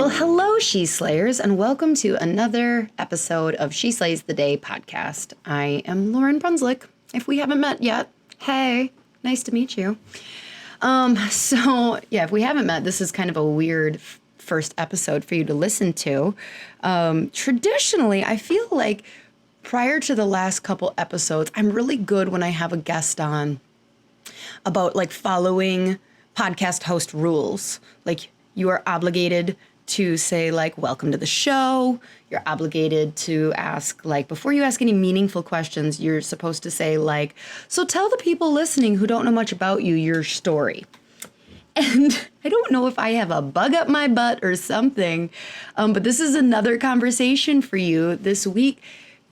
Well, hello, She Slayers, and welcome to another episode of She Slays the Day podcast. I am Lauryn Brunslick. If we haven't met yet, hey, nice to meet you. If we haven't met, this is kind of a weird first episode for you to listen to. Traditionally, I feel like prior to the last couple episodes, I'm really good when I have a guest on about like following podcast host rules. Like you are obligated to say like, welcome to the show. You're obligated to ask like, before you ask any meaningful questions, you're supposed to say like, so tell the people listening who don't know much about you, your story. And I don't know if I have a bug up my butt or something, but this is another conversation for you this week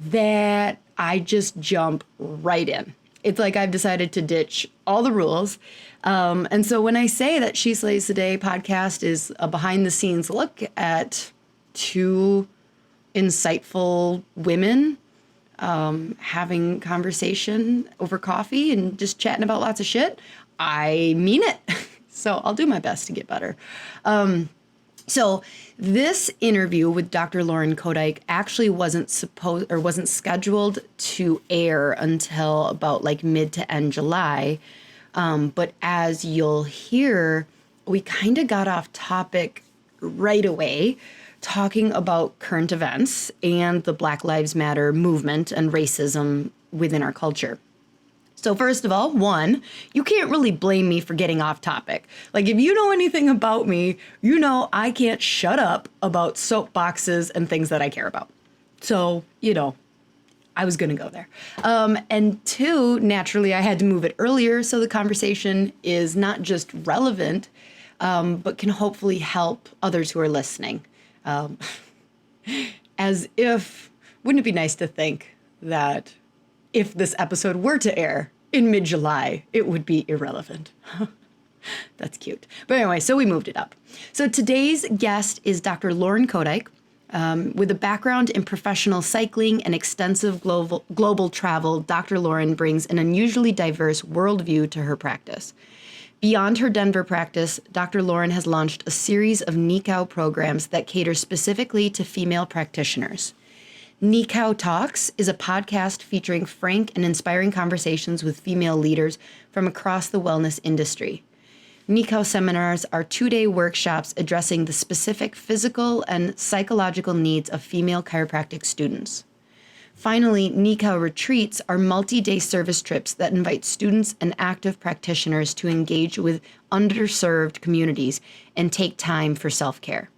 that I just jump right in. It's like I've decided to ditch all the rules. And so when I say that She Slays Today podcast is a behind the scenes look at two insightful women having conversation over coffee and just chatting about lots of shit, I mean it. So I'll do my best to get better. So this interview with Dr. Lauryn Koedyk actually wasn't scheduled to air until about like mid to end July. But as you'll hear, we kind of got off topic right away, talking about current events and the Black Lives Matter movement and racism within our culture. So first of all, one, you can't really blame me for getting off topic. Like if you know anything about me, you know I can't shut up about soapboxes and things that I care about. So, I was going to go there. And two, naturally, I had to move it earlier so the conversation is not just relevant, but can hopefully help others who are listening. As if, wouldn't it be nice to think that if this episode were to air in mid-July, it would be irrelevant. That's cute. But anyway, so we moved it up. So today's guest is Dr. Lauryn Koedyk. With a background in professional cycling and extensive global travel, Dr. Lauryn brings an unusually diverse worldview to her practice. Beyond her Denver practice, Dr. Lauryn has launched a series of NICAO programs that cater specifically to female practitioners. NICAO Talks is a podcast featuring frank and inspiring conversations with female leaders from across the wellness industry. NICAO seminars are 2-day workshops addressing the specific physical and psychological needs of female chiropractic students. Finally, NICAO retreats are multi-day service trips that invite students and active practitioners to engage with underserved communities and take time for self-care.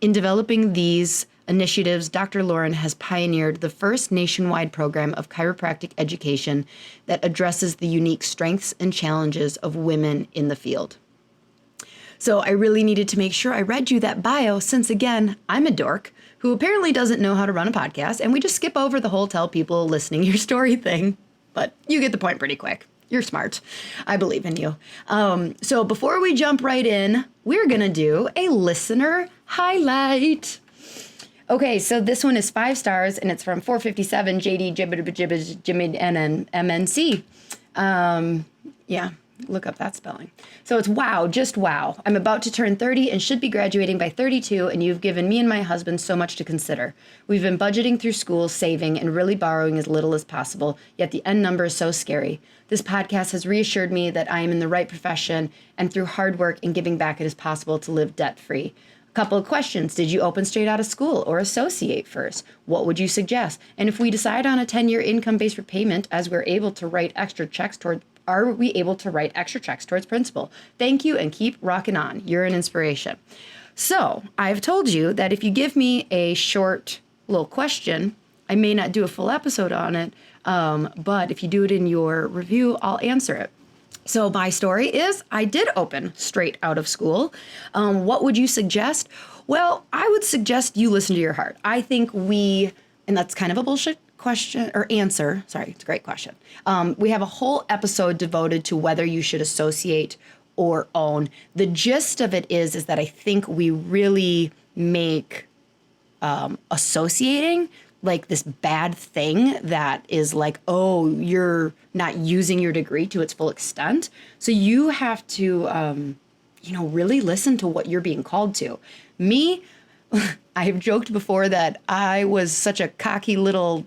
In developing these initiatives, Dr. Lauryn has pioneered the first nationwide program of chiropractic education that addresses the unique strengths and challenges of women in the field. So I really needed to make sure I read you that bio since, again, I'm a dork who apparently doesn't know how to run a podcast, and we just skip over the whole tell people listening your story thing. But you get the point pretty quick. You're smart. I believe in you. So before we jump right in, we're going to do a listener highlight. Okay, so this one is 5 stars, and it's from 457 JD Jimmy MNC. Yeah, look up that spelling. So it's wow, just wow. I'm about to turn 30 and should be graduating by 32, and you've given me and my husband so much to consider. We've been budgeting through school, saving, and really borrowing as little as possible, yet the end number is so scary. This podcast has reassured me that I am in the right profession, and through hard work and giving back, it is possible to live debt-free. Couple of questions. Did you open straight out of school or associate first? What would you suggest? And if we decide on a 10-year income-based repayment, as we're able to write extra checks toward, are we able to write extra checks towards principal? Thank you and keep rocking on. You're an inspiration. So I've told you that if you give me a short little question, I may not do a full episode on it, but if you do it in your review, I'll answer it. So my story is I did open straight out of school. What would you suggest? Well, I would suggest you listen to your heart. I think and that's kind of a bullshit question or answer. Sorry, it's a great question. We have a whole episode devoted to whether you should associate or own. The gist of it is that I think we really make associating like this bad thing that is like, oh, you're not using your degree to its full extent. So you have to, really listen to what you're being called to. Me, I have joked before that I was such a cocky little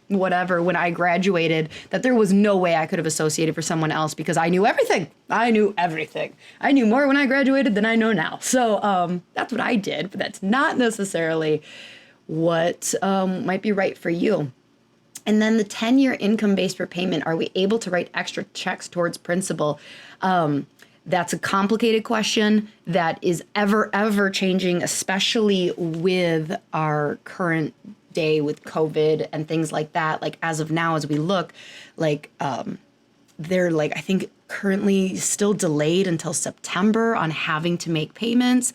whatever when I graduated that there was no way I could have associated for someone else because I knew everything. I knew everything. I knew more when I graduated than I know now. So that's what I did, but that's not necessarily what might be right for you. And then the 10-year income-based repayment, are we able to write extra checks towards principal? That's a complicated question that is ever changing, especially with our current day with COVID and things like that. Like as of now, as we look, like they're like, I think currently still delayed until September on having to make payments.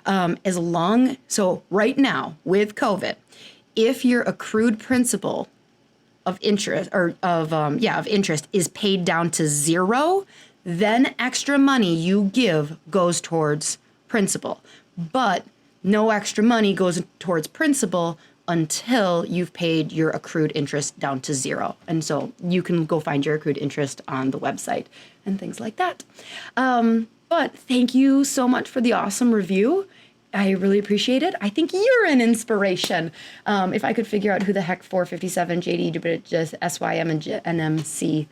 So right now with COVID, if your accrued principal of interest of interest is paid down to zero, then extra money you give goes towards principal. But no extra money goes towards principal until you've paid your accrued interest down to zero. And so you can go find your accrued interest on the website and things like that. But thank you so much for the awesome review. I really appreciate it. I think you're an inspiration. If I could figure out who the heck 457 JD, but just SYM and NMC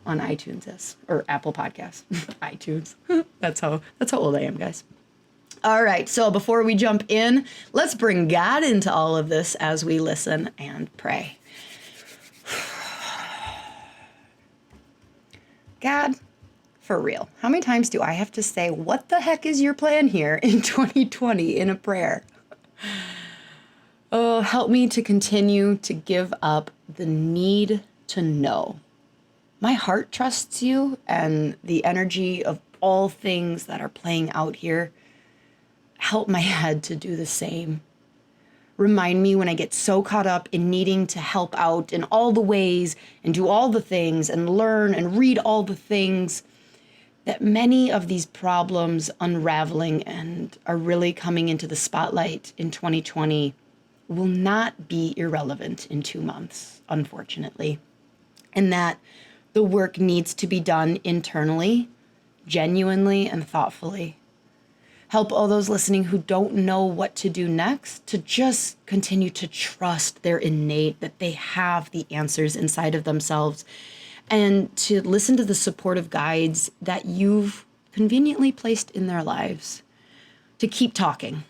on iTunes is, or Apple Podcasts. iTunes. That's how old I am, guys. All right, so before we jump in, let's bring God into all of this as we listen and pray. God, for real, how many times do I have to say, what the heck is your plan here in 2020 in a prayer? Oh, help me to continue to give up the need to know. My heart trusts you and the energy of all things that are playing out here. Help my head to do the same. Remind me when I get so caught up in needing to help out in all the ways and do all the things and learn and read all the things, that many of these problems unraveling and are really coming into the spotlight in 2020 will not be irrelevant in 2 months, unfortunately. And that the work needs to be done internally, genuinely and thoughtfully. Help all those listening who don't know what to do next to just continue to trust their innate, that they have the answers inside of themselves, and to listen to the supportive guides that you've conveniently placed in their lives, to keep talking,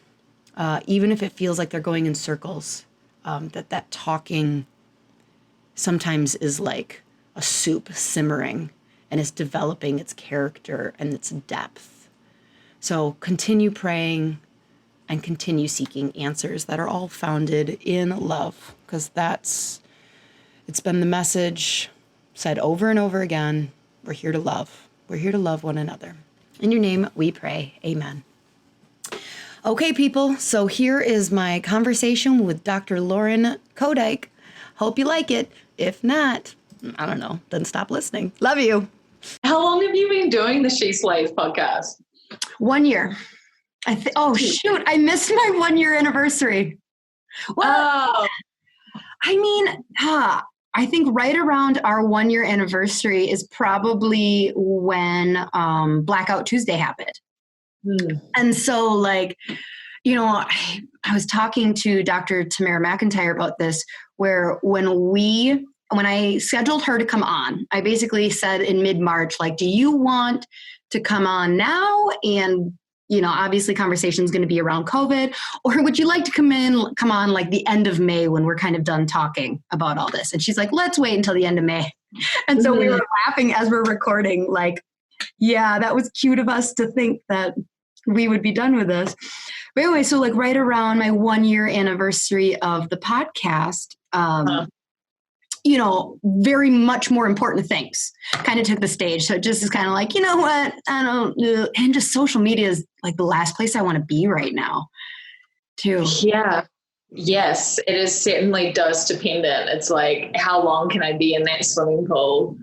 even if it feels like they're going in circles, that talking sometimes is like a soup simmering and it's developing its character and its depth. So continue praying and continue seeking answers that are all founded in love, because it's been the message said over and over again. We're here to love. We're here to love one another. In your name we pray. Amen. Okay, people. So here is my conversation with Dr. Lauryn Koedyk. Hope you like it. If not, I don't know, then stop listening. Love you. How long have you been doing the sheslays podcast? 1 year. Shoot, I missed my 1 year anniversary. Well, I mean, I think right around our 1 year anniversary is probably when Blackout Tuesday happened. And so like, you know, I was talking to Dr. Tamara McIntyre about this, where when I scheduled her to come on, I basically said in mid-March, like, do you want to come on now? And, you know, obviously conversation is going to be around COVID, or would you like to come on like the end of May when we're kind of done talking about all this? And she's like, let's wait until the end of May. And so we were laughing as we're recording, like, yeah, that was cute of us to think that we would be done with this. But anyway, so like right around my 1 year anniversary of the podcast, you know, very much more important things kind of took the stage. So it just is kind of like, you know what, I don't know. And just social media is like the last place I want to be right now too. Yeah. Yes, it is certainly does depend on. It's like, how long can I be in that swimming pool?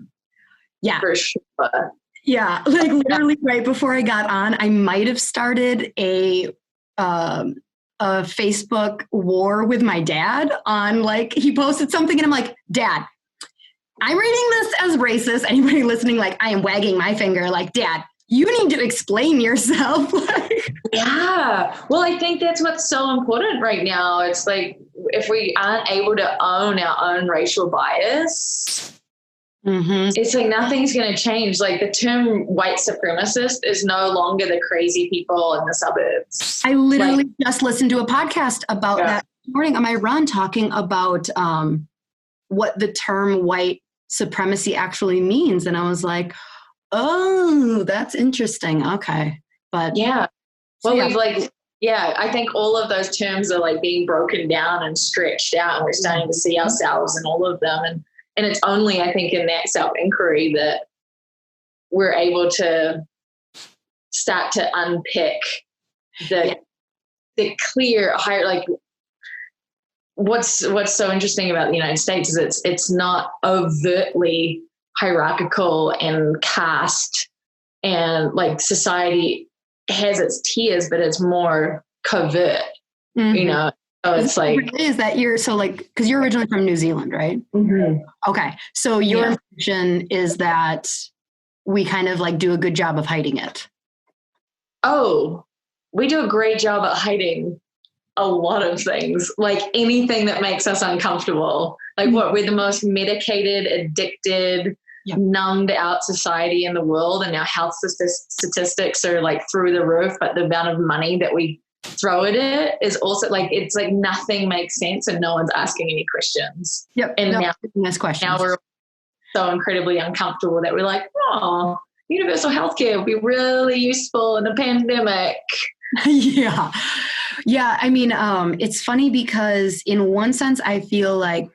Yeah. For sure. Yeah. Like literally right before I got on, I might have started a Facebook war with my dad on, like, he posted something and I'm like, Dad, I'm reading this as racist. Anybody listening, like, I am wagging my finger like, Dad, you need to explain yourself. Yeah. Well, I think that's what's so important right now. It's like, if we aren't able to own our own racial bias, it's like nothing's going to change. Like the term white supremacist is no longer the crazy people in the suburbs. I literally just listened to a podcast about that this morning on my run, talking about what the term white supremacy actually means. And I was like, oh, that's interesting. Okay. But yeah. Well, we've I think all of those terms are like being broken down and stretched out, and we're starting to see ourselves in all of them. And it's only, I think, in that self-inquiry that we're able to start to unpick the clear higher, like what's so interesting about the United States is it's not overtly hierarchical and caste, and like society has its tiers, but it's more covert, you know. So it's like, is that you're so like, because you're originally from New Zealand, right? Okay, so your impression is that we kind of like do a good job of hiding it. Oh, we do a great job at hiding a lot of things, like anything that makes us uncomfortable. Like we're the most medicated, addicted, numbed out society in the world, and our health statistics are like through the roof, but the amount of money that we throw at it is also like, it's like nothing makes sense and no one's asking any questions. And now we're so incredibly uncomfortable that we're like, oh, universal healthcare would be really useful in a pandemic. Yeah. I mean, it's funny because in one sense, I feel like,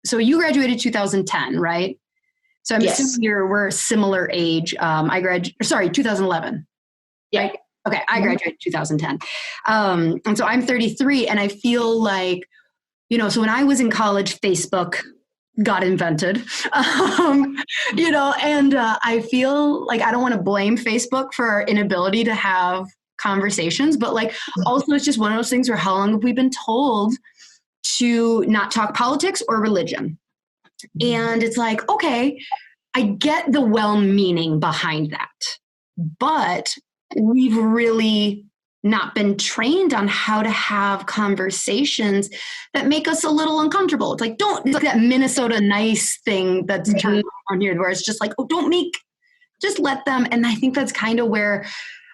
so you graduated 2010, right? So I'm assuming we're similar age. I graduated, 2011. Yeah. Right? Okay. I graduated 2010. And so I'm 33, and I feel like, you know, so when I was in college, Facebook got invented, you know, and I feel like I don't want to blame Facebook for our inability to have conversations, but like also it's just one of those things where how long have we been told to not talk politics or religion? And it's like, okay, I get the well-meaning behind that, but we've really not been trained on how to have conversations that make us a little uncomfortable. It's like, it's like that Minnesota nice thing that's turned on here, where it's just like, oh, just let them. And I think that's kind of where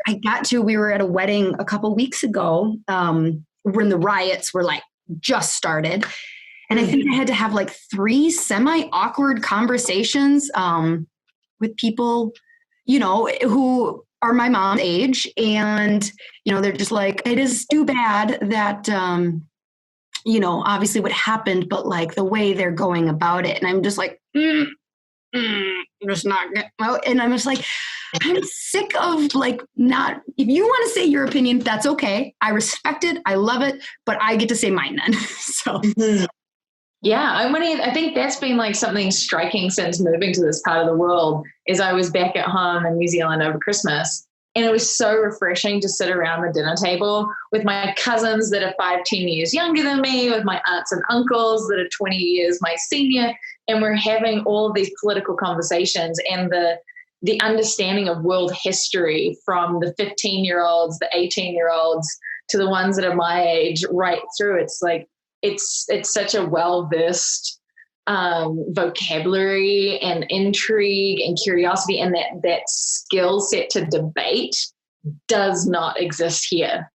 I got to. We were at a wedding a couple weeks ago when the riots were like just started. And I think I had to have like 3 semi-awkward conversations with people, you know, who are my mom's age. And, you know, they're just like, it is too bad that, you know, obviously what happened, but like the way they're going about it. And I'm just like, I'm just not, and I'm just like, I'm sick of like not, if you want to say your opinion, that's okay. I respect it. I love it, but I get to say mine then. So. Yeah, I think that's been like something striking since moving to this part of the world. Is I was back at home in New Zealand over Christmas, and it was so refreshing to sit around the dinner table with my cousins that are 5-10 years younger than me, with my aunts and uncles that are 20 years my senior, and we're having all of these political conversations and the understanding of world history from the 15-year-olds, the 18-year-olds, to the ones that are my age, right through. It's like, it's such a well-versed vocabulary and intrigue and curiosity, and that skill set to debate does not exist here.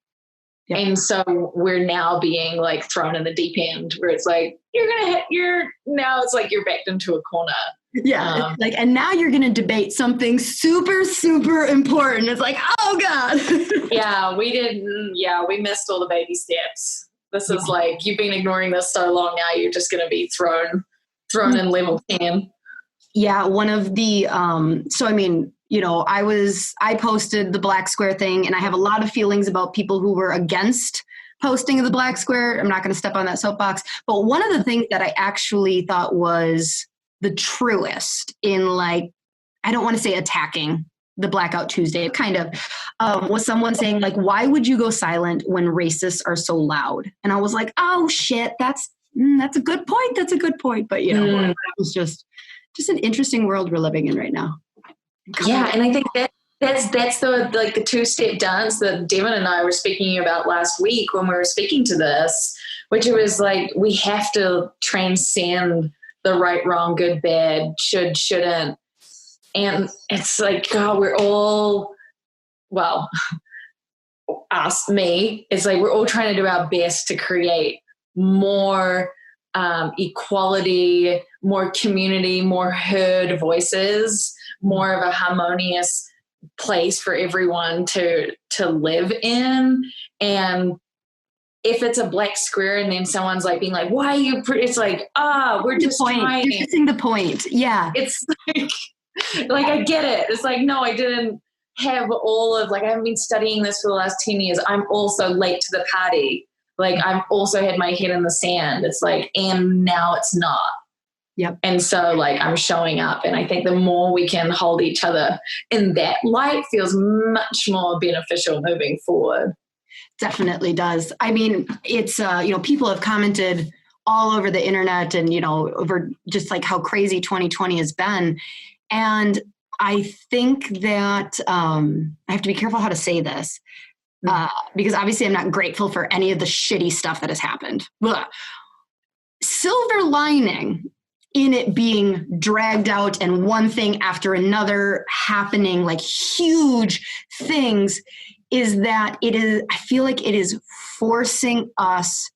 Yep. And so we're now being like thrown in the deep end where it's like, now it's like you're backed into a corner. Yeah. It's like, and now you're going to debate something super, super important. It's like, oh God. We missed all the baby steps. This is like, you've been ignoring this so long now, you're just going to be thrown in level 10. Yeah. One of the, so I mean, you know, I posted the black square thing, and I have a lot of feelings about people who were against posting of the black square. I'm not going to step on that soapbox, but one of the things that I actually thought was the truest in, like, I don't want to say attacking the Blackout Tuesday, kind of, was someone saying like, why would you go silent when racists are so loud? And I was like, oh shit, that's a good point. That's a good point. But you know, it was just an interesting world we're living in right now. Yeah. And I think That's the two-step dance that Devin and I were speaking about last week when we were speaking to this, which it was like, we have to transcend the right, wrong, good, bad, should, shouldn't. And it's like, God, we're all, well, me, it's like we're all trying to do our best to create more equality, more community, more heard voices, more of a harmonious place for everyone to live in. And if it's a black square and then someone's like being like, why are you it's like, we're just trying. You're missing the point. Yeah. It's like I get it. It's like, no, I didn't have all of, like, I haven't been studying this for the last 10 years. I'm also late to the party. Like, I've also had my head in the sand. It's like, and now it's not. Yep. And so, like, I'm showing up. And I think the more we can hold each other in that light feels much more beneficial moving forward. Definitely does. I mean, it's, people have commented all over the internet and, over just like how crazy 2020 has been. And I think that I have to be careful how to say this because obviously I'm not grateful for any of the shitty stuff that has happened. Ugh. Silver lining in it being dragged out and one thing after another happening, like huge things, is that I feel like it is forcing us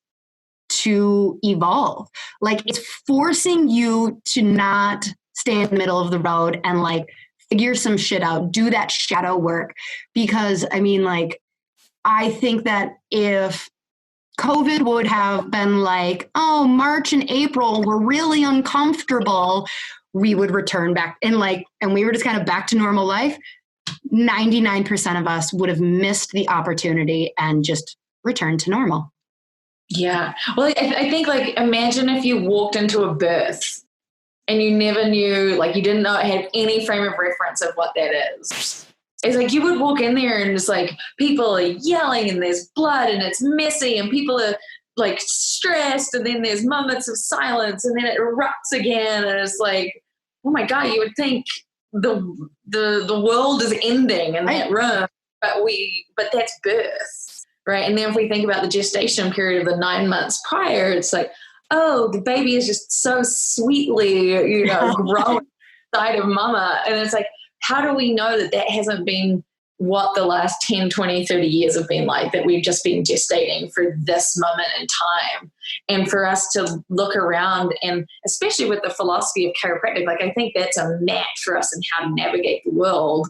to evolve. Like, it's forcing you to not stay in the middle of the road and like figure some shit out, do that shadow work. Because I mean, like, I think that if COVID would have been like, oh, March and April were really uncomfortable, we would return back and we were just kind of back to normal life. 99% of us would have missed the opportunity and just returned to normal. Yeah. Well, I think, like, imagine if you walked into a birth and you never knew, like, you didn't have any frame of reference of what that is. It's like you would walk in there and it's like people are yelling and there's blood and it's messy and people are like stressed and then there's moments of silence and then it erupts again and it's like, oh my God, you would think the world is ending in that room, but that's birth, right? And then if we think about the gestation period of the 9 months prior, it's like, oh, the baby is just so sweetly, growing inside of mama. And it's like, how do we know that hasn't been what the last 10, 20, 30 years have been like, that we've just been gestating for this moment in time? And for us to look around, and especially with the philosophy of chiropractic, like, I think that's a match for us in how to navigate the world.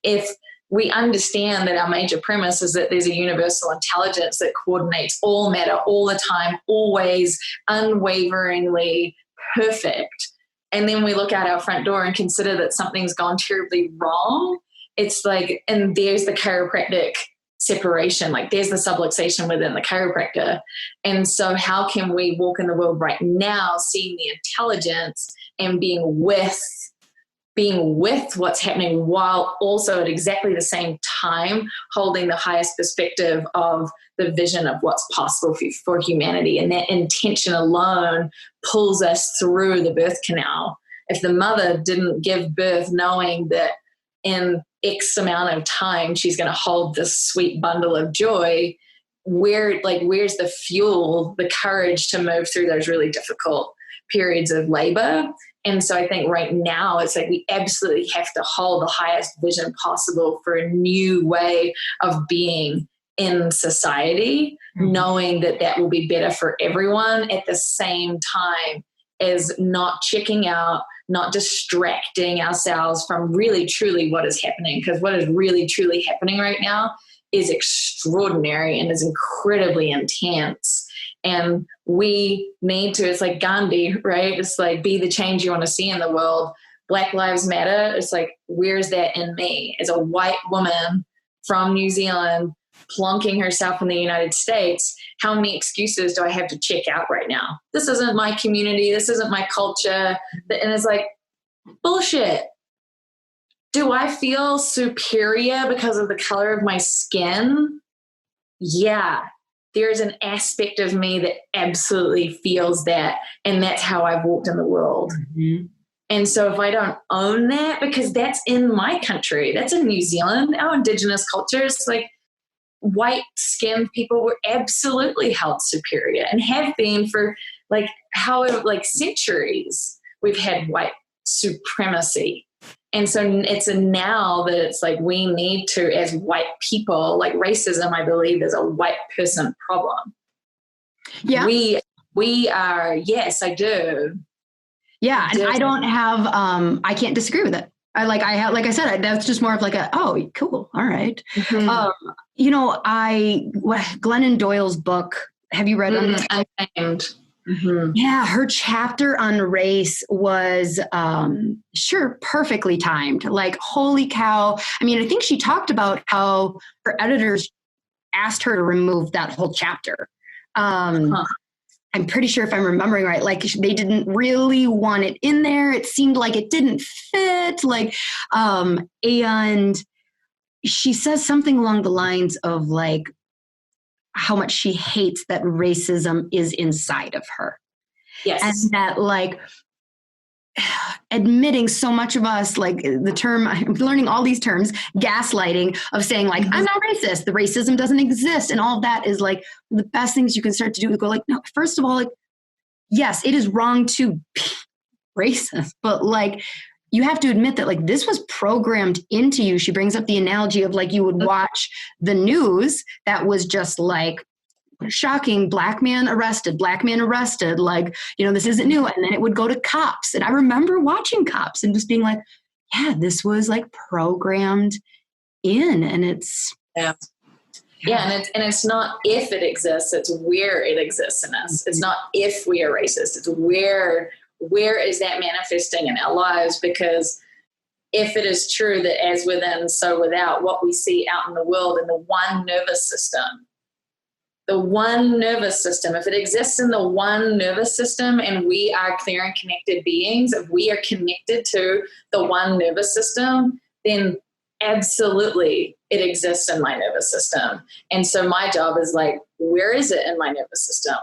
If we understand that our major premise is that there's a universal intelligence that coordinates all matter all the time, always, unwaveringly perfect. And then we look out our front door and consider that something's gone terribly wrong. It's like, and there's the chiropractic separation, like there's the subluxation within the chiropractor. And so how can we walk in the world right now, seeing the intelligence and being with what's happening, while also at exactly the same time holding the highest perspective of the vision of what's possible for humanity. And that intention alone pulls us through the birth canal. If the mother didn't give birth knowing that in X amount of time she's going to hold this sweet bundle of joy, where's the fuel, the courage to move through those really difficult periods of labor? And so I think right now it's like we absolutely have to hold the highest vision possible for a new way of being in society, knowing that will be better for everyone, at the same time as not checking out, not distracting ourselves from really truly what is happening. Because what is really truly happening right now is extraordinary and is incredibly intense. And we need to, it's like Gandhi, right? It's like, be the change you want to see in the world. Black Lives Matter. It's like, where's that in me? As a white woman from New Zealand, plonking herself in the United States, how many excuses do I have to check out right now? This isn't my community. This isn't my culture. And it's like, bullshit. Do I feel superior because of the color of my skin? Yeah. There's an aspect of me that absolutely feels that. And that's how I've walked in the world. Mm-hmm. And so if I don't own that, because that's in my country, that's in New Zealand, our indigenous cultures, like white skinned people were absolutely held superior and have been for like centuries. We've had white supremacy. And so it's a now that it's like we need to, as white people, like racism, I believe, is a white person problem. Yeah. We are, yes, I do. Yeah. And I don't have, I can't disagree with it. Like I said, that's just more of like oh, cool. All right. Mm-hmm. Glennon Doyle's book, have you read Untamed? Mm-hmm. Yeah, her chapter on race was perfectly timed. Like, holy cow. I mean, I think she talked about how her editors asked her to remove that whole chapter. I'm pretty sure if I'm remembering right, like they didn't really want it in there. It seemed like it didn't fit. Like, and she says something along the lines of like how much she hates that racism is inside of her. Yes. And that like admitting so much of us, like the term, I'm learning all these terms, gaslighting, of saying like, I'm not racist, the racism doesn't exist. And all of that is like the best things you can start to do is go like, no, first of all, like, yes, it is wrong to be racist, but like, you have to admit that like this was programmed into you. She brings up the analogy of like, you would watch the news that was just like, shocking, black man arrested, like, this isn't new. And then it would go to cops. And I remember watching Cops and just being like, yeah, this was like programmed in, and it's. Yeah. And it's not if it exists, it's where it exists in us. It's not if we are racist, it's where is that manifesting in our lives? Because if it is true that as within, so without, what we see out in the world in the one nervous system, if it exists in the one nervous system and we are clear and connected beings, if we are connected to the one nervous system, then absolutely it exists in my nervous system. And so my job is like, where is it in my nervous system?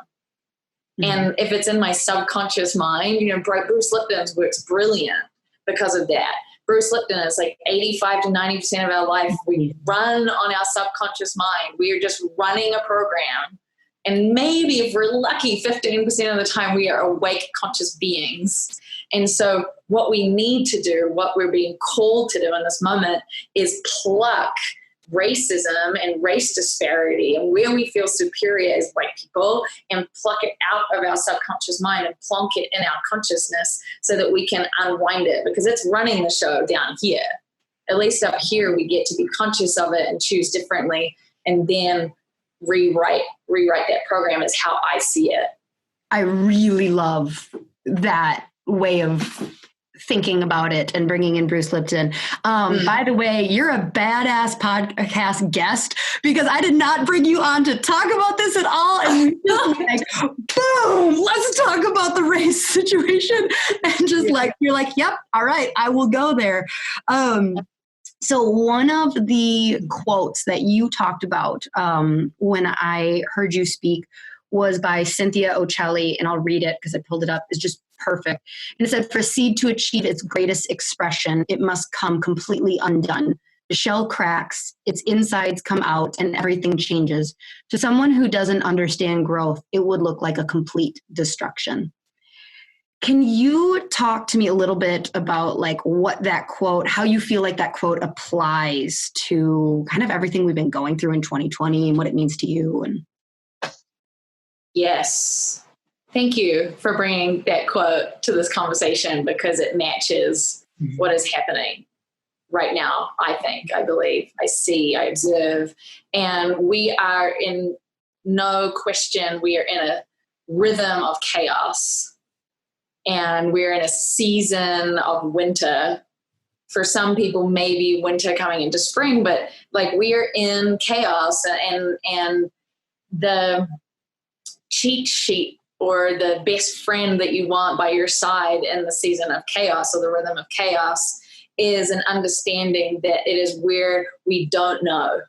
Mm-hmm. And if it's in my subconscious mind, Bruce Lipton's work's brilliant because of that. Bruce Lipton is like 85 to 90% of our life. We run on our subconscious mind. We are just running a program. And maybe if we're lucky, 15% of the time we are awake, conscious beings. And so what we need to do, what we're being called to do in this moment is pluck racism and race disparity and where we feel superior as white people and pluck it out of our subconscious mind and plonk it in our consciousness so that we can unwind it, because it's running the show down here. At least up here we get to be conscious of it and choose differently and then rewrite that program is how I see it. I really love that way of thinking about it and bringing in Bruce Lipton. By the way, you're a badass podcast guest because I did not bring you on to talk about this at all. And we just like, boom, let's talk about the race situation. And just like, you're like, yep, all right, I will go there. So one of the quotes that you talked about when I heard you speak was by Cynthia Ocelli, and I'll read it because I pulled it up. It's just perfect. And it said, for a seed to achieve its greatest expression, it must come completely undone. The shell cracks, its insides come out, and everything changes. To someone who doesn't understand growth, it would look like a complete destruction. Can you talk to me a little bit about like what that quote, how you feel like that quote applies to kind of everything we've been going through in 2020 and what it means to you? And yes. Thank you for bringing that quote to this conversation because it matches what is happening right now, I believe, I see, I observe. And we are in no question, we are in a rhythm of chaos. And we're in a season of winter. For some people, maybe winter coming into spring, but like we are in chaos and the cheat sheet or the best friend that you want by your side in the season of chaos or the rhythm of chaos is an understanding that it is where we don't know.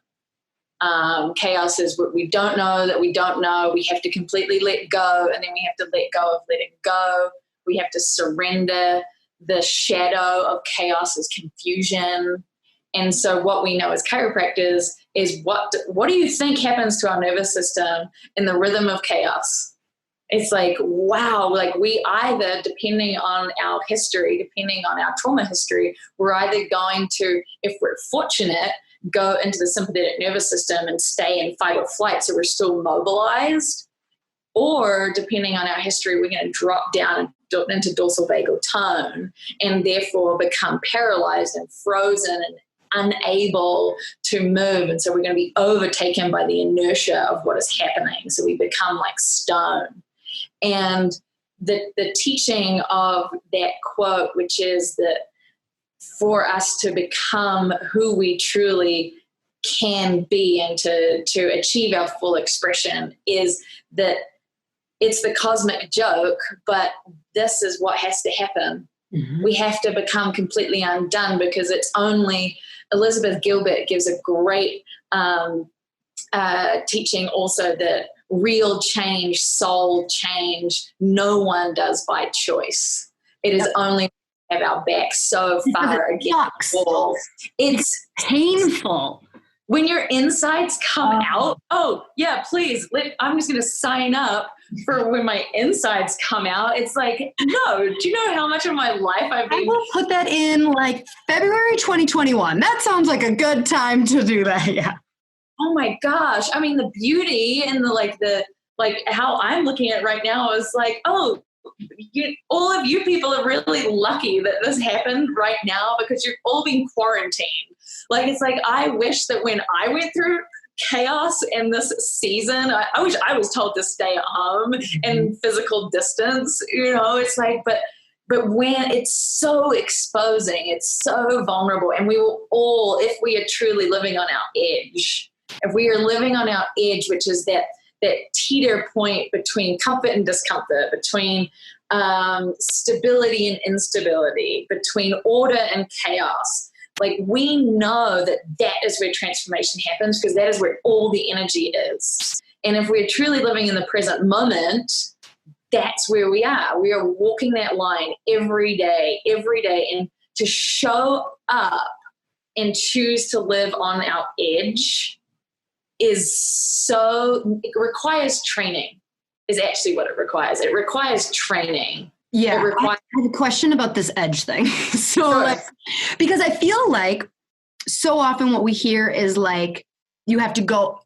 Chaos is what we don't know that we don't know. We have to completely let go, and then we have to let go of letting go. We have to surrender the shadow of chaos is confusion. And so what we know as chiropractors is what do you think happens to our nervous system in the rhythm of chaos? It's like, wow, like we either, depending on our history, depending on our trauma history, we're either going to, if we're fortunate, go into the sympathetic nervous system and stay in fight or flight, so we're still mobilized. Or depending on our history, we're going to drop down into dorsal vagal tone and therefore become paralyzed and frozen and unable to move. And so we're going to be overtaken by the inertia of what is happening. So we become like stone. And the teaching of that quote, which is that for us to become who we truly can be and to achieve our full expression, is that it's the cosmic joke, but this is what has to happen. Mm-hmm. We have to become completely undone, because it's only, Elizabeth Gilbert gives a great teaching also, that real change, soul change, no one does by choice. It is only have our back so far against the wall. It's painful. When your insides come out, oh, yeah, please, I'm just going to sign up for when my insides come out. It's like, no, do you know how much of my life I've been... I will put that in like February 2021. That sounds like a good time to do that, yeah. Oh my gosh. I mean, the beauty and the how I'm looking at it right now is like, oh, all of you people are really lucky that this happened right now, because you're all being quarantined. Like, it's like, I wish that when I went through chaos in this season, I wish I was told to stay at home and physical distance, it's like, but when it's so exposing, it's so vulnerable, and we will all, if we are truly living on our edge, if we are living on our edge, which is that teeter point between comfort and discomfort, between stability and instability, between order and chaos. Like, we know that is where transformation happens, because that is where all the energy is. And if we're truly living in the present moment, that's where we are. We are walking that line every day. And to show up and choose to live on our edge it requires training, is actually what it requires. It requires training. Yeah, I have a question about this edge thing. Because I feel like so often what we hear is like, you have to go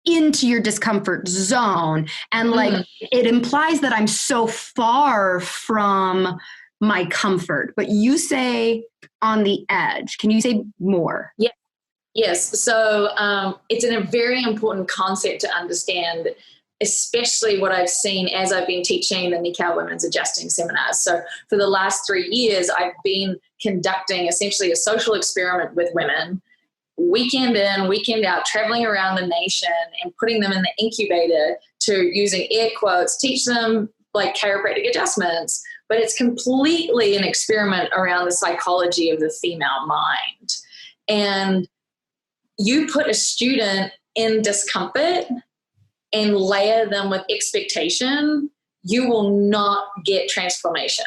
into your discomfort zone, and like it implies that I'm so far from my comfort. But you say on the edge. Can you say more? Yeah. Yes. So it's a very important concept to understand, especially what I've seen as I've been teaching the NICAO Women's Adjusting seminars. So for the last 3 years, I've been conducting essentially a social experiment with women, weekend in, weekend out, traveling around the nation and putting them in the incubator to, using air quotes, teach them like chiropractic adjustments. But it's completely an experiment around the psychology of the female mind. And you put a student in discomfort and layer them with expectation, you will not get transformation.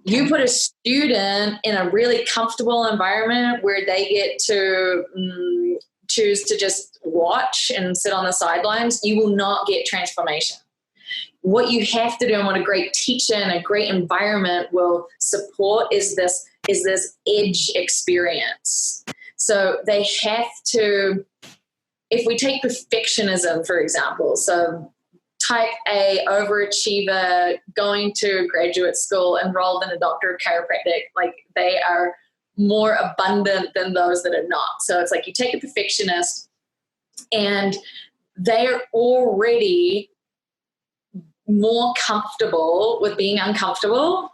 You put a student in a really comfortable environment where they get to choose to just watch and sit on the sidelines, you will not get transformation. What you have to do, and what a great teacher and a great environment will support, is this edge experience. So they have to, if we take perfectionism, for example, so type A, overachiever, going to graduate school, enrolled in a doctor of chiropractic, like they are more abundant than those that are not. So it's like you take a perfectionist and they're already more comfortable with being uncomfortable.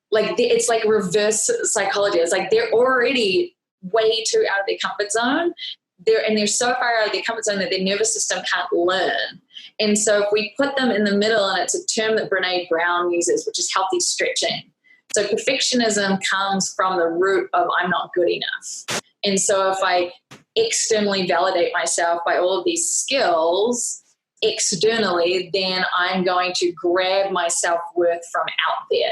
Like it's like reverse psychology. It's like they're already way too out of their comfort zone. They're so far out of their comfort zone that their nervous system can't learn. And so if we put them in the middle, and it's a term that Brene Brown uses, which is healthy stretching. So perfectionism comes from the root of I'm not good enough. And so if I externally validate myself by all of these skills externally, then I'm going to grab my self-worth from out there.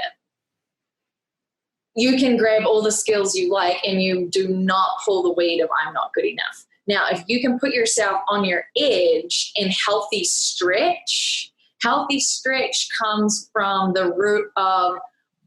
you can grab all the skills you like and you do not pull the weight of I'm not good enough. Now, if you can put yourself on your edge in healthy stretch comes from the root of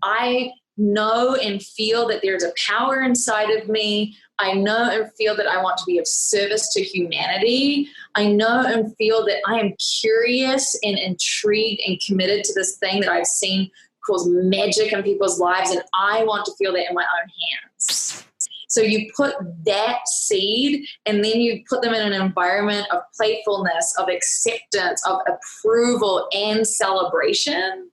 I know and feel that there's a power inside of me. I know and feel that I want to be of service to humanity. I know and feel that I am curious and intrigued and committed to this thing that I've seen cause magic in people's lives, and I want to feel that in my own hands. So you put that seed and then you put them in an environment of playfulness, of acceptance, of approval and celebration.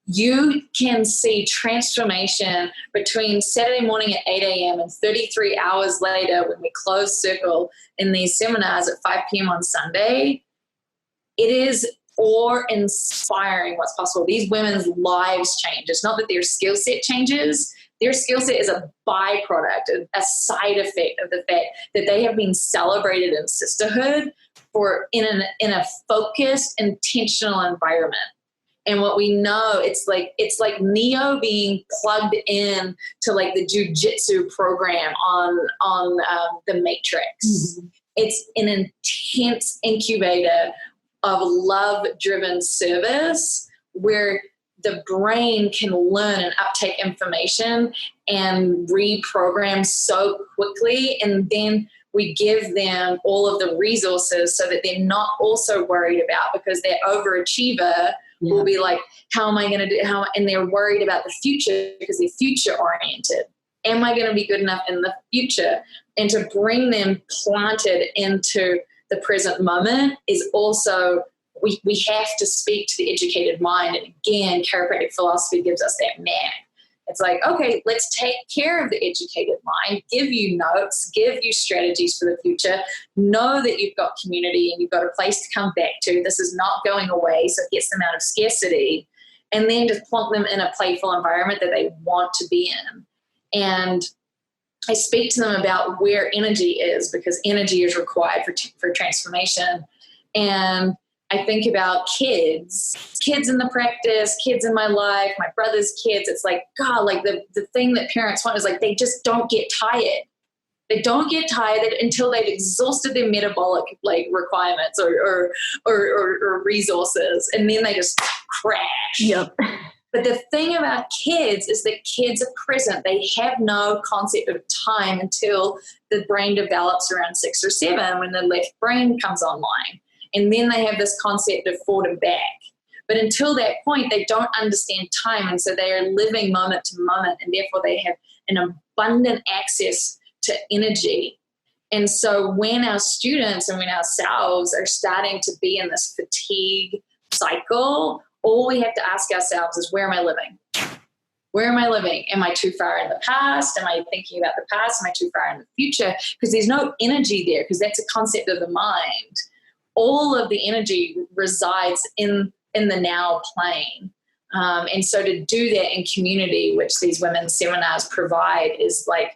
You can see transformation between Saturday morning at 8 a.m. and 33 hours later when we close circle in these seminars at 5 p.m. on Sunday. It is awe-inspiring what's possible. These women's lives change. It's not that their skill set changes. Their skill set is a byproduct, a side effect of the fact that they have been celebrated in sisterhood in a focused, intentional environment. And what we know, it's like Neo being plugged in to like the jujitsu program on the Matrix. Mm-hmm. It's an intense incubator of love-driven service where the brain can learn and uptake information and reprogram so quickly. And then we give them all of the resources so that they're not also worried about, because their overachiever will be like, how am I going to do, and they're worried about the future because they're future oriented. Am I going to be good enough in the future? And to bring them planted into the present moment is also, we have to speak to the educated mind. And again, chiropractic philosophy gives us that map. It's like, okay, let's take care of the educated mind, give you notes, give you strategies for the future, know that you've got community and you've got a place to come back to. This is not going away, so it gets them out of scarcity. And then just plonk them in a playful environment that they want to be in. And I speak to them about where energy is, because energy is required for transformation. And I think about kids in the practice, kids in my life, my brother's kids. It's like, God, like the thing that parents want is like, they just don't get tired. They don't get tired until they've exhausted their metabolic like requirements or resources. And then they just crash. Yep. But the thing about kids is that kids are present. They have no concept of time until the brain develops around 6 or 7 when the left brain comes online. And then they have this concept of forward and back. But until that point, they don't understand time. And so they are living moment to moment. And therefore, they have an abundant access to energy. And so when our students and when ourselves are starting to be in this fatigue cycle, all we have to ask ourselves is, where am I living? Where am I living? Am I too far in the past? Am I thinking about the past? Am I too far in the future? Because there's no energy there, because that's a concept of the mind. All of the energy resides in the now plane. And so to do that in community, which these women's seminars provide, is like,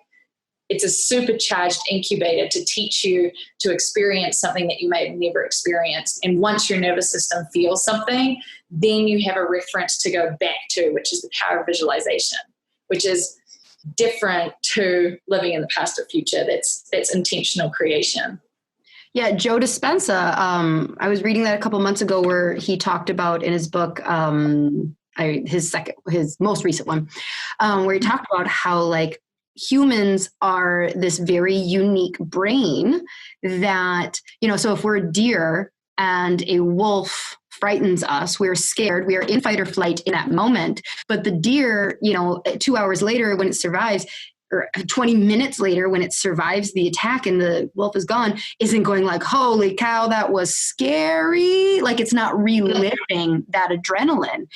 it's a supercharged incubator to teach you to experience something that you may have never experienced. And once your nervous system feels something, then you have a reference to go back to, which is the power of visualization, which is different to living in the past or future. That's intentional creation. Yeah, Joe Dispenza, I was reading that a couple months ago where he talked about in his book, his most recent one, where he talked about how like humans are this very unique brain that, so if we're a deer and a wolf frightens us, we're scared, we are in fight or flight in that moment. But the deer, 2 hours later when it survives, or 20 minutes later when it survives the attack and the wolf is gone, isn't going like, holy cow, that was scary. Like it's not reliving that adrenaline.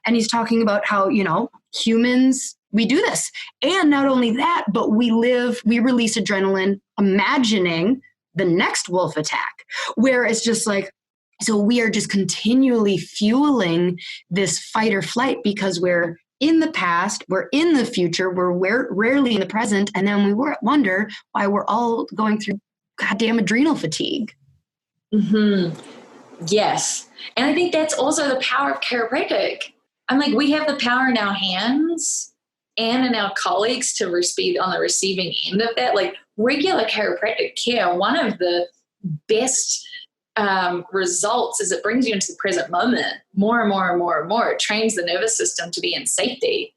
And he's talking about how, humans, we do this. And not only that, but we release adrenaline imagining the next wolf attack, where it's just like, so we are just continually fueling this fight or flight because we're in the past, we're in the future, we're rarely in the present, and then we wonder why we're all going through goddamn adrenal fatigue. Mm-hmm. Yes. And I think that's also the power of chiropractic. I'm like, we have the power in our hands, and in our colleagues to be on the receiving end of that. Like regular chiropractic care, one of the best results is it brings you into the present moment more and more and more and more. It trains the nervous system to be in safety,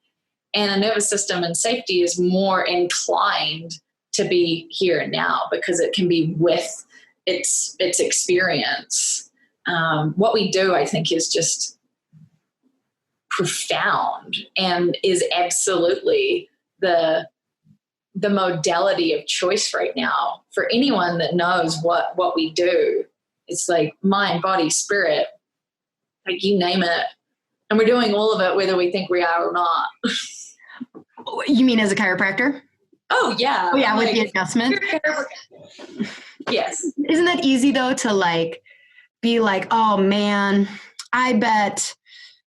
and a nervous system in safety is more inclined to be here and now because it can be with its experience. What we do, I think, is just profound and is absolutely the modality of choice right now for anyone that knows what we do. It's like mind, body, spirit, like you name it. And we're doing all of it whether we think we are or not. You mean as a chiropractor? Oh, yeah. Oh, yeah, with the adjustment? Yes. Isn't that easy, though, to like be like, oh, man, I bet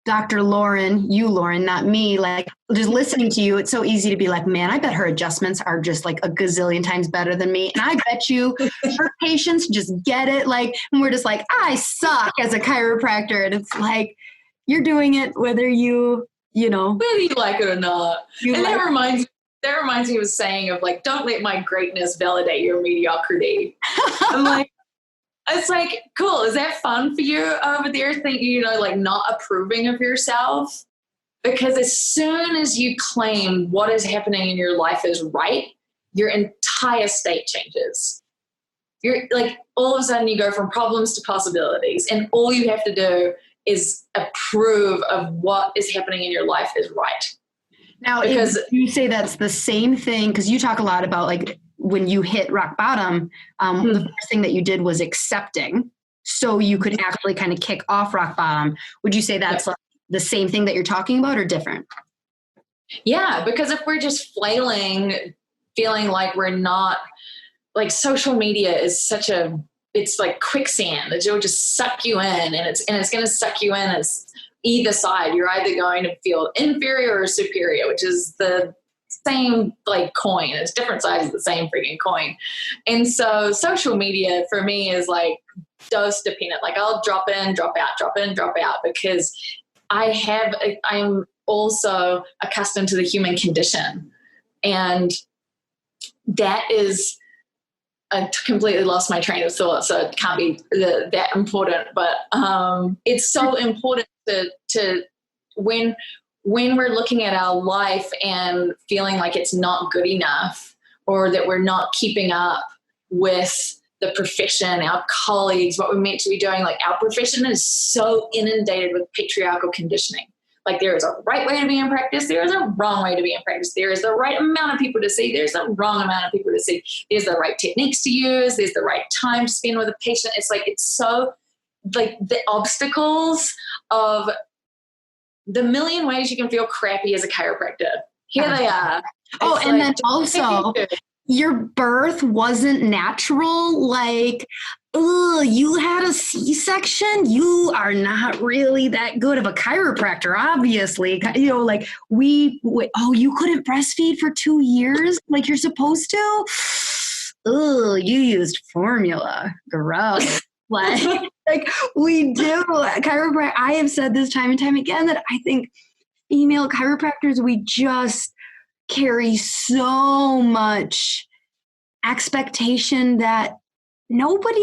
Dr. Lauryn, you, Lauryn, not me, like just listening to you, it's so easy to be like, man, I bet her adjustments are just like a gazillion times better than me. And I bet you her patients just get it. Like, and we're just like, I suck as a chiropractor. And it's like, you're doing it whether you know. Whether you like it or not. And Like, that reminds me of a saying of like, don't let my greatness validate your mediocrity. I'm like, it's like, cool. Is that fun for you over there thinking, like not approving of yourself? Because as soon as you claim what is happening in your life is right, your entire state changes. You're like, all of a sudden you go from problems to possibilities, and all you have to do is approve of what is happening in your life is right. Now, because you say that's the same thing, because you talk a lot about like when you hit rock bottom, the first thing that you did was accepting, so you could actually kind of kick off rock bottom. Would you say that's like the same thing that you're talking about, or different? Yeah, because if we're just flailing, feeling like we're not, like social media is it's like quicksand. It'll just suck you in, and it's going to suck you in as either side. You're either going to feel inferior or superior, which is the same like coin. It's different sides of the same freaking coin. And so social media for me is like dose dependent. Like I'll drop in, drop out, drop in, drop out, because I'm also accustomed to the human condition. And that is, I completely lost my train of thought, so it can't be that important. But it's so important to when we're looking at our life and feeling like it's not good enough, or that we're not keeping up with the profession, our colleagues, what we're meant to be doing. Like our profession is so inundated with patriarchal conditioning. Like there is a right way to be in practice. There is a wrong way to be in practice. There is the right amount of people to see. There's the wrong amount of people to see. There's the right techniques to use. There's the right time to spend with a patient. It's like, it's so like the obstacles of the million ways you can feel crappy as a chiropractor. Here they are. Oh, It's and like, then also your birth wasn't natural. Like, you had a C-section. You are not really that good of a chiropractor, obviously. Like you couldn't breastfeed for 2 years like you're supposed to. You used formula. Gross. like we do. Chiropractic. I have said this time and time again that I think female chiropractors, we just carry so much expectation that nobody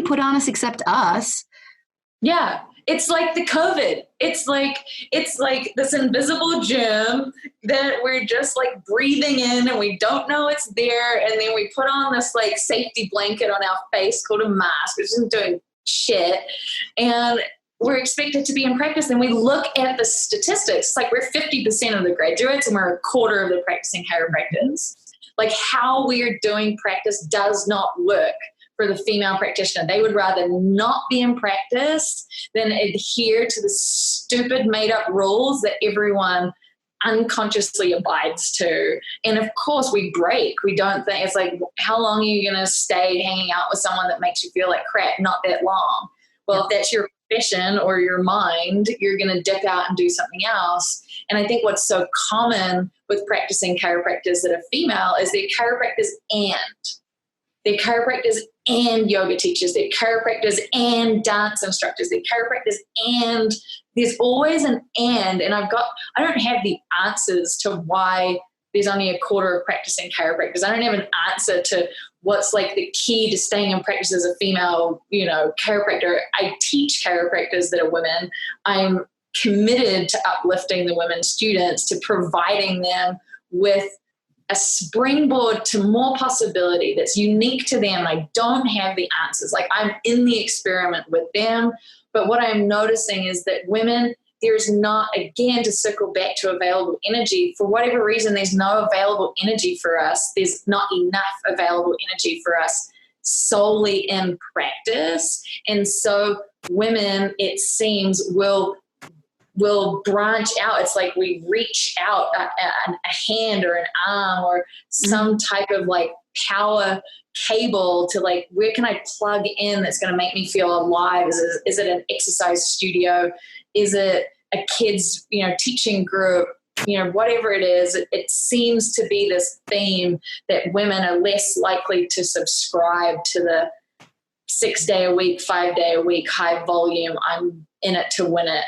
put on us except us. Yeah. It's like the COVID. It's like this invisible germ that we're just like breathing in, and we don't know it's there. And then we put on this like safety blanket on our face called a mask, which isn't doing shit. And we're expected to be in practice. And we look at the statistics, like we're 50% of the graduates and we're a quarter of the practicing chiropractors. Like how we are doing practice does not work for the female practitioner. They would rather not be in practice than adhere to the stupid made up rules that everyone unconsciously abides to. And of course we break. We don't think, it's like, how long are you going to stay hanging out with someone that makes you feel like crap? Not that long. Well, if that's your profession or your mind, you're going to dip out and do something else. And I think what's so common with practicing chiropractors that are female is they're chiropractors and they're chiropractors and yoga teachers, they're chiropractors and dance instructors, they're chiropractors, and there's always an and I don't have the answers to why there's only a quarter of practicing chiropractors. I don't have an answer to what's like the key to staying in practice as a female, chiropractor. I teach chiropractors that are women. I'm committed to uplifting the women students, to providing them with a springboard to more possibility that's unique to them. I don't have the answers. Like, I'm in the experiment with them. But what I'm noticing is that women, there's not, again, to circle back to available energy, for whatever reason, there's no available energy for us. There's not enough available energy for us solely in practice. And so women, it seems, will branch out. It's like we reach out a hand or an arm or some type of like power cable to like, where can I plug in that's going to make me feel alive? Is it an exercise studio? Is it a kids, teaching group? Whatever it is, it seems to be this theme that women are less likely to subscribe to the 6 day a week, 5 day a week, high volume, I'm in it to win it.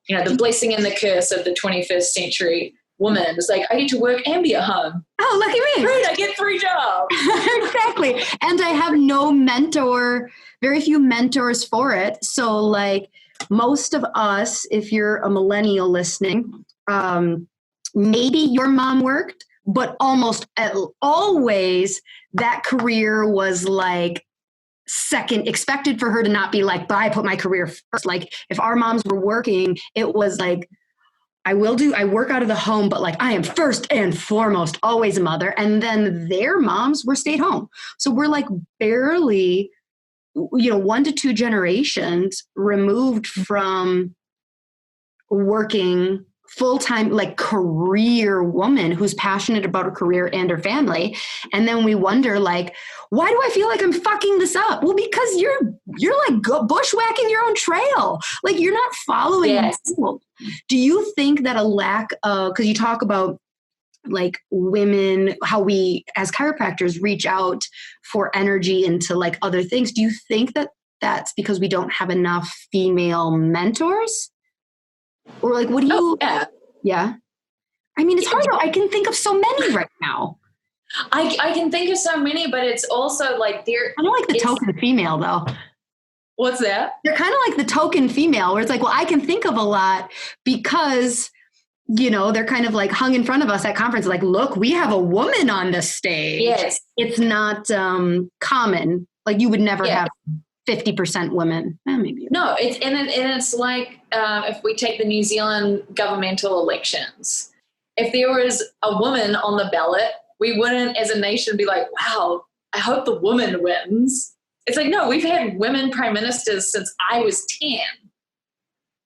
The blessing and the curse of the 21st century woman. It's like, I get to work and be at home. Oh, look at me. Great, I get 3 jobs. Exactly. And I have no mentor, very few mentors for it. So like most of us, if you're a millennial listening, maybe your mom worked, but almost always that career was like second, expected for her to not be like, but I put my career first. Like if our moms were working, it was like, I work out of the home, but like I am first and foremost always a mother. And then their moms were stayed home. So we're like barely, 1 to 2 generations removed from working full-time, like career woman who's passionate about her career and her family. And then we wonder like, why do I feel like I'm fucking this up? Well, because you're like bushwhacking your own trail. Like you're not following. Yes. Do you think that a lack of, because you talk about like women, how we as chiropractors reach out for energy into like other things. Do you think that that's because we don't have enough female mentors? Or like, what do you? Yeah. Yeah. I mean, it's hard. I can think of so many right now. I can think of so many, but it's also like they're kind of like the token female, though. What's that? They're kind of like the token female, where it's like, well, I can think of a lot because, they're kind of like hung in front of us at conference. Like, look, we have a woman on the stage. Yes. It's not common. Like you would never have 50% women. Maybe. No, it's like if we take the New Zealand governmental elections, if there was a woman on the ballot, we wouldn't as a nation be like, wow, I hope the woman wins. It's like, no, we've had women prime ministers since I was 10.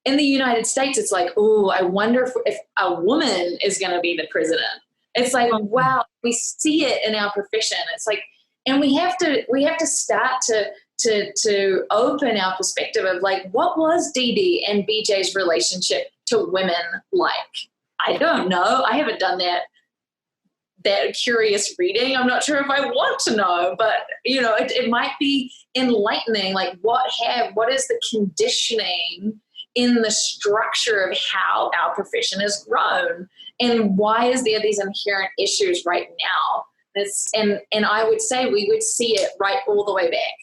In the United States, it's like, oh, I wonder if a woman is going to be the president. It's like, wow, we see it in our profession. It's like, and we have to start to open our perspective of like, what was Dee Dee and BJ's relationship to women like? I don't know. I haven't done that curious reading. I'm not sure if I want to know, but it might be enlightening. Like what is the conditioning in the structure of how our profession has grown, and why is there these inherent issues right now? And I would say we would see it right all the way back.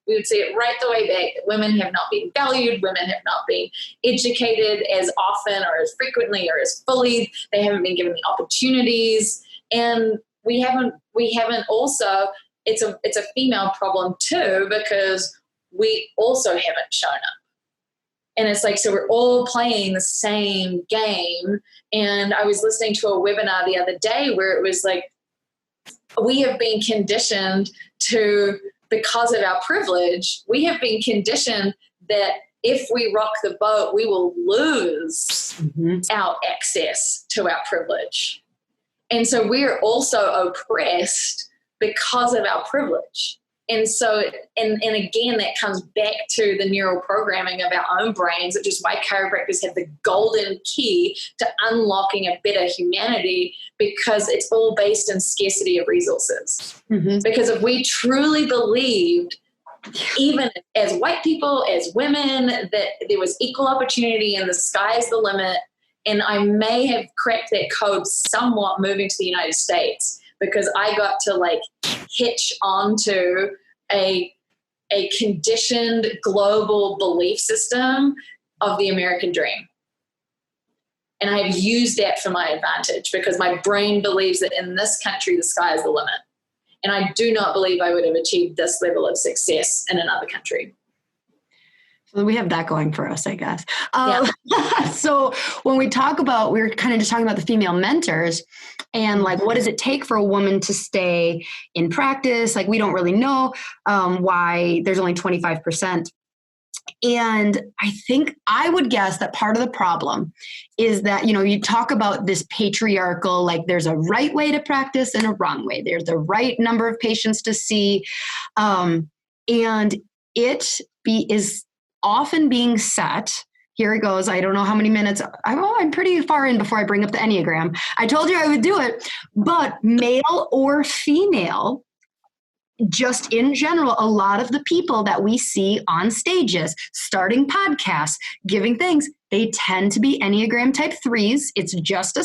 We would see it right the way back. That women have not been valued. Women have not been educated as often or as frequently or as fully. They haven't been given the opportunities. And we haven't also, it's a female problem too, because we also haven't shown up. And it's like, so we're all playing the same game. And I was listening to a webinar the other day where it was like, we have been conditioned to, because of our privilege, we have been conditioned that if we rock the boat, we will lose our access to our privilege. And so we're also oppressed because of our privilege. And so, and again, that comes back to the neural programming of our own brains, which is why chiropractors have the golden key to unlocking a better humanity, because it's all based in scarcity of resources. Mm-hmm. Because if we truly believed, even as white people, as women, that there was equal opportunity and the sky's the limit, and I may have cracked that code somewhat moving to the United States, because I got to like hitch onto a conditioned global belief system of the American dream. And I have used that for my advantage, because my brain believes that in this country, the sky is the limit. And I do not believe I would have achieved this level of success in another country. So we have that going for us, I guess. So when we talk about, we were kind of just talking about the female mentors and like, what does it take for a woman to stay in practice? Like, we don't really know why there's only 25%. And I think I would guess that part of the problem is that, you talk about this patriarchal, like there's a right way to practice and a wrong way. There's the right number of patients to see. And it is often being set. Here it goes. I don't know how many minutes. I'm pretty far in before I bring up the Enneagram. I told you I would do it, but male or female, just in general, a lot of the people that we see on stages, starting podcasts, giving things, they tend to be Enneagram type 3s. It's just a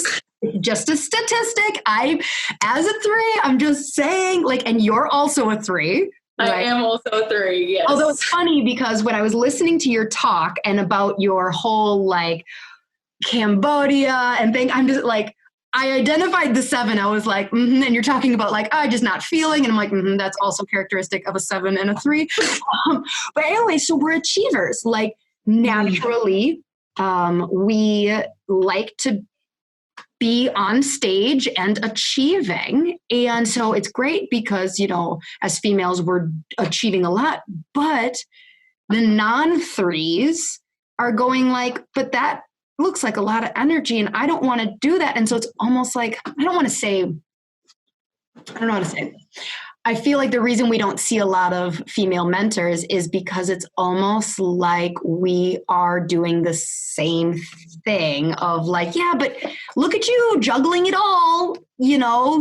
statistic. As a 3, I'm just saying, like, and you're also a 3. Right? I am also a 3, yes. Although it's funny because when I was listening to your talk and about your whole like Cambodia and thing, I'm just like, I identified the 7. I was like, and you're talking about like, I just not feeling. And I'm like, that's also characteristic of a 7 and a 3. But anyway, so we're achievers. Like naturally, we like to be on stage and achieving. And so it's great because, as females, we're achieving a lot, but the non-3s are going like, but that looks like a lot of energy and I don't want to do that. And so it's almost like, I don't know how to say. I feel like the reason we don't see a lot of female mentors is because it's almost like we are doing the same thing of like, yeah, but look at you juggling it all,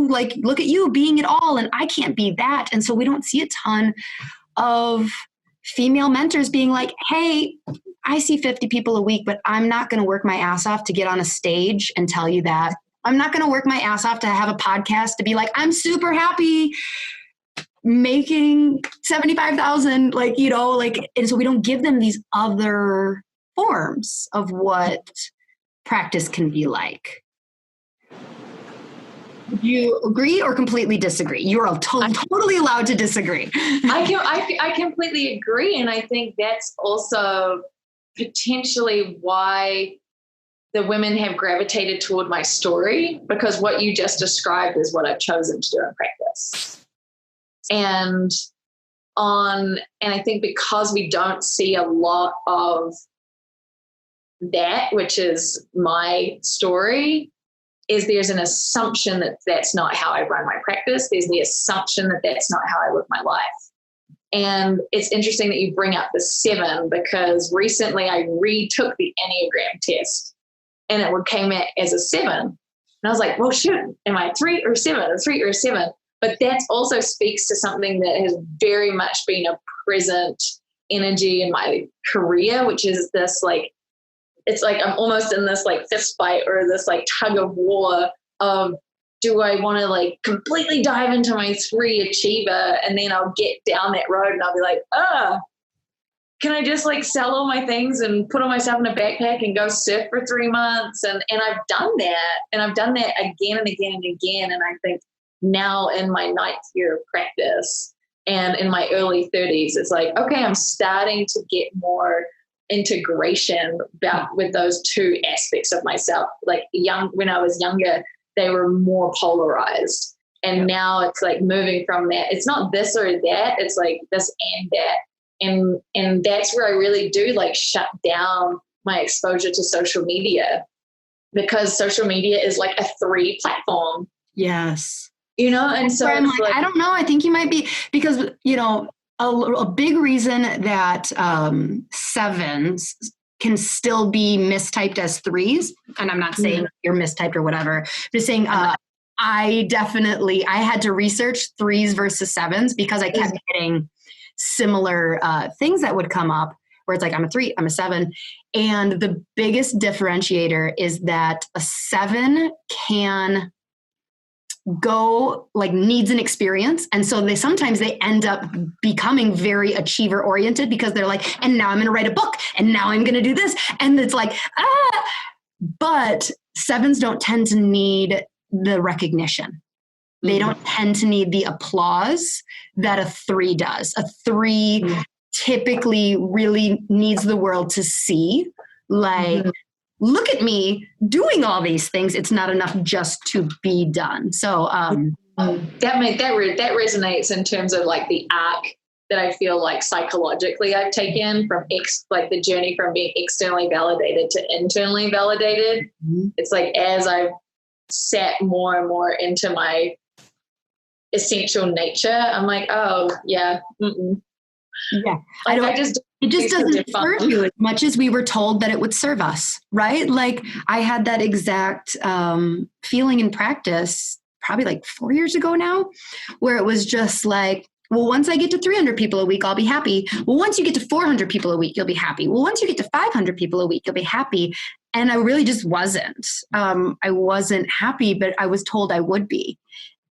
like look at you being it all and I can't be that. And so we don't see a ton of female mentors being like, hey, I see 50 people a week, but I'm not going to work my ass off to get on a stage and tell you that. I'm not going to work my ass off to have a podcast to be like, I'm super happy making 75,000, and so we don't give them these other forms of what practice can be like. Do you agree or completely disagree? You're totally allowed to disagree. I completely agree. And I think that's also potentially why the women have gravitated toward my story, because what you just described is what I've chosen to do in practice. And I think because we don't see a lot of that, which is my story, is there's an assumption that that's not how I run my practice. There's the assumption that that's not how I live my life. And it's interesting that you bring up the 7, because recently I retook the Enneagram test and it came out as a 7. And I was like, well, shoot, am I a 3 or 7? A 3 or a 7? But that also speaks to something that has very much been a present energy in my career, which is this like, it's like I'm almost in this like fist fight or this like tug of war of, do I want to like completely dive into my 3 achiever and then I'll get down that road and I'll be like, can I just like sell all my things and put all my stuff in a backpack and go surf for 3 months? And I've done that. And I've done that again and again and again. And I think now in my 9th year of practice and in my early 30s, it's like, okay, I'm starting to get more integration with those 2 aspects of myself. Like when I was younger, they were more polarized. And now it's like moving from that. It's not this or that. It's like this and that. And that's where I really do like shut down my exposure to social media, because social media is like a 3 platform. Yes. And so I'm like, I don't know. I think you might be, because, a big reason that 7s can still be mistyped as 3s. And I'm not saying you're mistyped or whatever. I'm just saying, I had to research 3s versus 7s because I kept getting similar things that would come up where it's like, I'm a 3, I'm a 7. And the biggest differentiator is that a 7 can go like needs an experience. And so sometimes they end up becoming very achiever oriented because they're like, and now I'm going to write a book and now I'm going to do this. And it's like, but 7s don't tend to need the recognition. They don't tend to need the applause that a 3 does. A 3 typically really needs the world to see, like, look at me doing all these things. It's not enough just to be done. So that resonates in terms of like the arc that I feel like psychologically I've taken from like the journey from being externally validated to internally validated. It's like as I've sat more and more into my essential nature, I'm like, oh yeah, yeah. It just doesn't serve you as much as we were told that it would serve us, right? Like I had that exact feeling in practice probably like 4 years ago now, where it was just like, well, once I get to 300 people a week, I'll be happy. Well, once you get to 400 people a week, you'll be happy. Well, once you get to 500 people a week, you'll be happy. And I really just wasn't. I wasn't happy, but I was told I would be.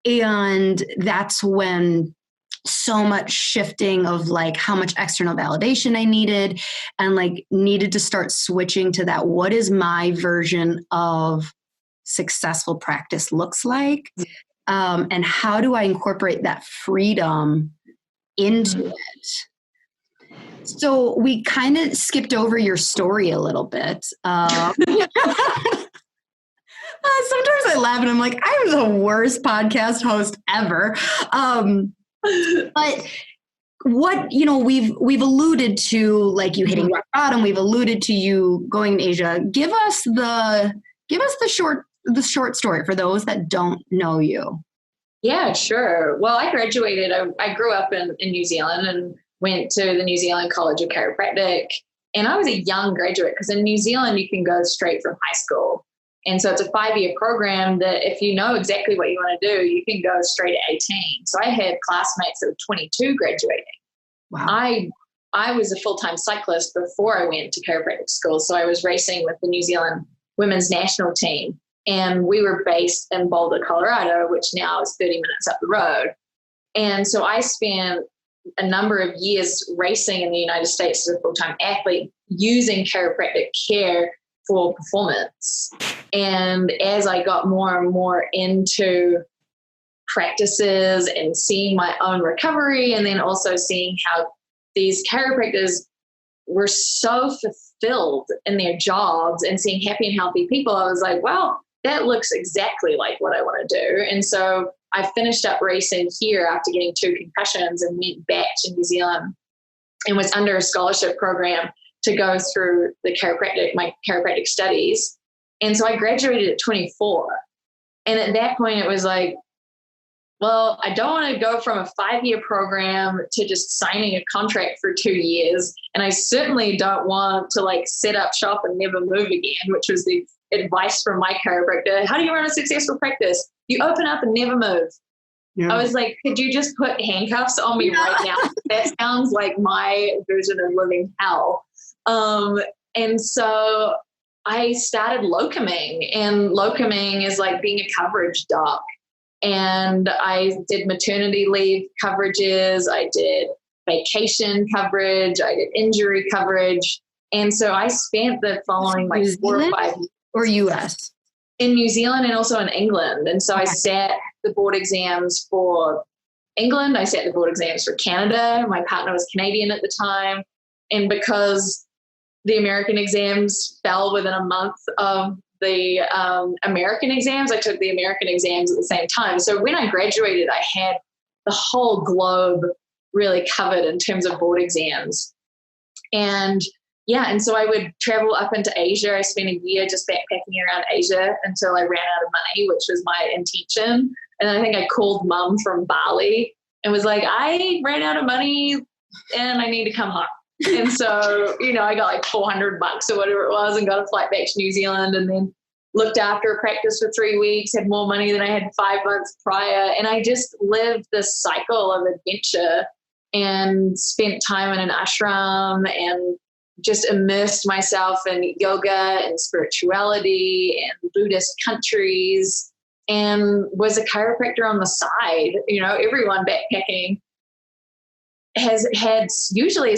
And that's when so much shifting of like how much external validation I needed and like needed to start switching to that. What is my version of successful practice looks like? And how do I incorporate that freedom into it? So we kind of skipped over your story a little bit. Sometimes I laugh and I'm like, I'm the worst podcast host ever. But what, we've alluded to like you hitting rock bottom. We've alluded to you going to Asia. Give us the short story for those that don't know you. Yeah, sure. Well, I graduated. I grew up in New Zealand and went to the New Zealand College of Chiropractic. And I was a young graduate because in New Zealand, you can go straight from high school. And so it's a 5-year program that if you know exactly what you want to do, you can go straight at 18. So I had classmates that were 22 graduating. Wow. I was a full-time cyclist before I went to chiropractic school. So I was racing with the New Zealand women's national team. And we were based in Boulder, Colorado, which now is 30 minutes up the road. And so I spent a number of years racing in the United States as a full-time athlete using chiropractic care for performance. And as I got more and more into practices and seeing my own recovery, and then also seeing how these chiropractors were so fulfilled in their jobs and seeing happy and healthy people, I was like, wow, that looks exactly like what I want to do. And so I finished up racing here after getting 2 concussions and went back to New Zealand and was under a scholarship program to go through my chiropractic studies. And so I graduated at 24. And at that point it was like, well, I don't want to go from a 5-year program to just signing a contract for 2 years. And I certainly don't want to like set up shop and never move again, which was the advice from my chiropractor. How do you run a successful practice? You open up and never move. Yeah. I was like, could you just put handcuffs on me right now? That sounds like my version of living hell. And so I started locuming, and locuming is like being a coverage doc. And I did maternity leave coverages. I did vacation coverage. I did injury coverage. And so I spent the following like 4 or 5 years. Or US? In New Zealand and also in England. And so I sat the board exams for England. I sat the board exams for Canada. My partner was Canadian at the time. And because the American exams fell within a month of the American exams, I took the American exams at the same time. So when I graduated, I had the whole globe really covered in terms of board exams. And yeah, and so I would travel up into Asia. I spent a year just backpacking around Asia until I ran out of money, which was my intention. And I think I called mum from Bali and was like, I ran out of money and I need to come home. And so, I got like $400 or whatever it was and got a flight back to New Zealand, and then looked after a practice for 3 weeks, had more money than I had 5 months prior. And I just lived this cycle of adventure and spent time in an ashram and just immersed myself in yoga and spirituality and Buddhist countries, and was a chiropractor on the side. Everyone backpacking has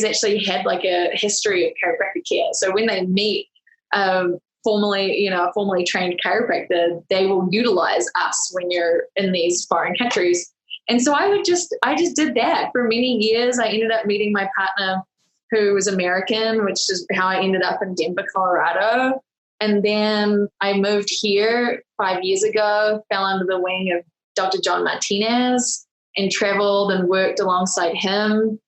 actually had like a history of chiropractic care. So when they meet a formally trained chiropractor, they will utilize us when you're in these foreign countries. And so I just did that for many years. I ended up meeting my partner, who was American, which is how I ended up in Denver, Colorado. And then I moved here 5 years ago, fell under the wing of Dr. John Martinez, and traveled and worked alongside him,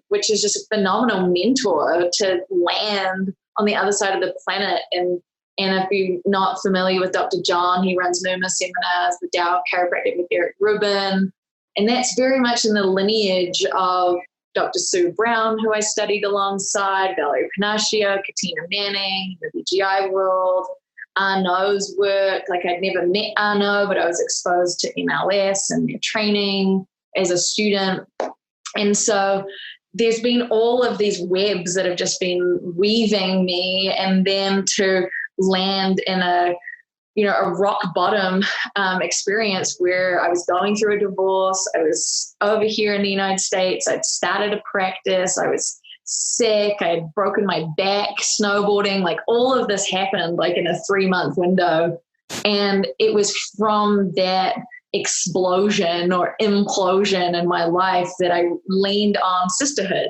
which is just a phenomenal mentor to land on the other side of the planet. And if you're not familiar with Dr. John, he runs numerous seminars, the Tao of Chiropractic with Eric Rubin. And that's very much in the lineage of Dr. Sue Brown, who I studied alongside, Valerie Panaccio, Katina Manning, the BGI world, Arnaud's work. Like, I'd never met Arnaud, but I was exposed to MLS and their training as a student. And so there's been all of these webs that have just been weaving me, and then to land in a rock bottom experience where I was going through a divorce. I was over here in the United States. I'd started a practice. I was sick. I had broken my back snowboarding. Like, all of this happened like in a 3-month window. And it was from that explosion or implosion in my life that I leaned on sisterhood.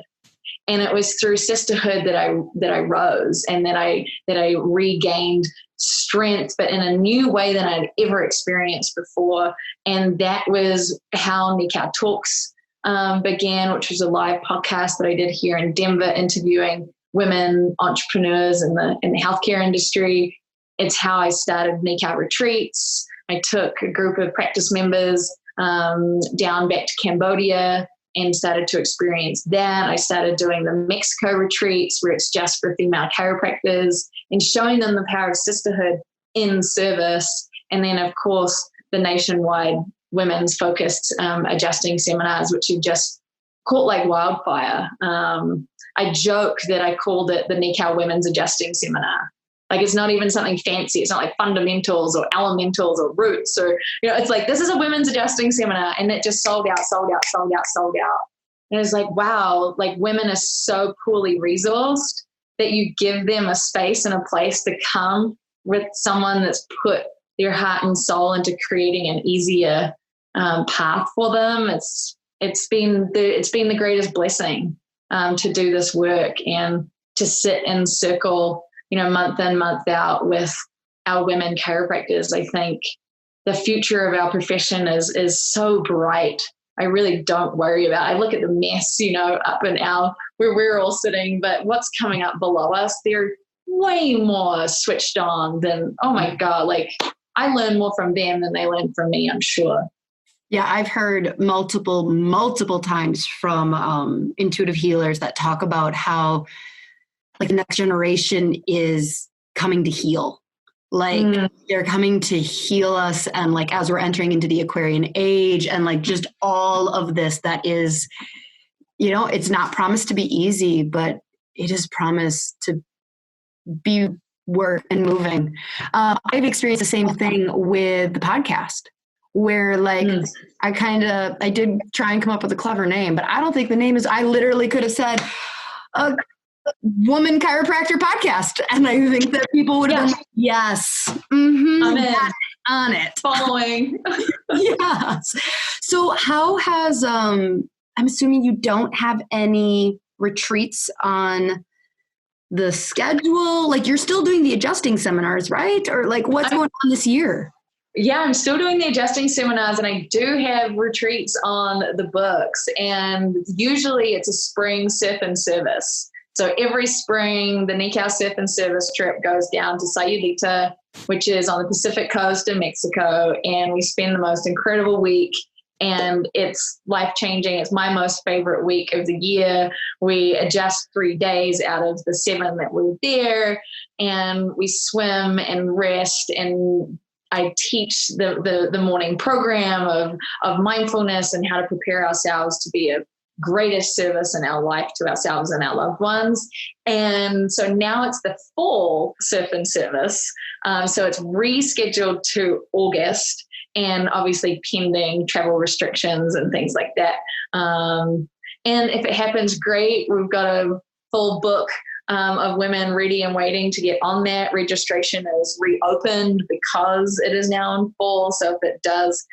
And it was through sisterhood that I rose, and that I regained strength, but in a new way than I'd ever experienced before. And that was how Nikau Talks began, which was a live podcast that I did here in Denver, interviewing women entrepreneurs in the healthcare industry. It's how I started Nikau Retreats. I took a group of practice members down back to Cambodia and started to experience that. I started doing the Mexico retreats, where it's just for female chiropractors, and showing them the power of sisterhood in service. And then, of course, the nationwide women's focused adjusting seminars, which have just caught like wildfire. I joke that I called it the Nikau Women's Adjusting Seminar. Like, it's not even something fancy. It's not like fundamentals or elementals or roots, or, it's like, this is a women's adjusting seminar, and it just sold out. And it's like, wow, like, women are so poorly resourced that you give them a space and a place to come with someone that's put their heart and soul into creating an easier path for them. It's been the greatest blessing to do this work and to sit in circle, month in, month out with our women chiropractors. I think the future of our profession is so bright. I really don't worry about it. I look at the mess, up in where we're all sitting, but what's coming up below us, they're way more switched on than, oh my God, like, I learn more from them than they learn from me, I'm sure. Yeah, I've heard multiple times from intuitive healers that talk about how, like, the next generation is coming to heal. Like, they're coming to heal us. And like, as we're entering into the Aquarian age, and like, just all of this that is, it's not promised to be easy, but it is promised to be work and moving. I've experienced the same thing with the podcast, where like, I did try and come up with a clever name, but I don't think the name is, I literally could have said a woman chiropractor podcast. And I think that people would have been like, yes, on it. Following. Yes. So how has, I'm assuming you don't have any retreats on the schedule? Like, you're still doing the adjusting seminars, right? Or like, what's going on this year? Yeah, I'm still doing the adjusting seminars, and I do have retreats on the books, and usually it's a spring surf and service. So every spring, the Nikau Surf and Service trip goes down to Sayulita, which is on the Pacific coast of Mexico. And we spend the most incredible week, and it's life-changing. It's my most favorite week of the year. We adjust 3 days out of the 7 that we're there, and we swim and rest, and I teach the morning program of mindfulness and how to prepare ourselves to be a greatest service in our life to ourselves and our loved ones. And so now it's the fall surf and service. So it's rescheduled to August, and obviously pending travel restrictions and things like that. And if it happens, great. We've got a full book of women ready and waiting to get on that. Registration is reopened because it is now in fall. So if it does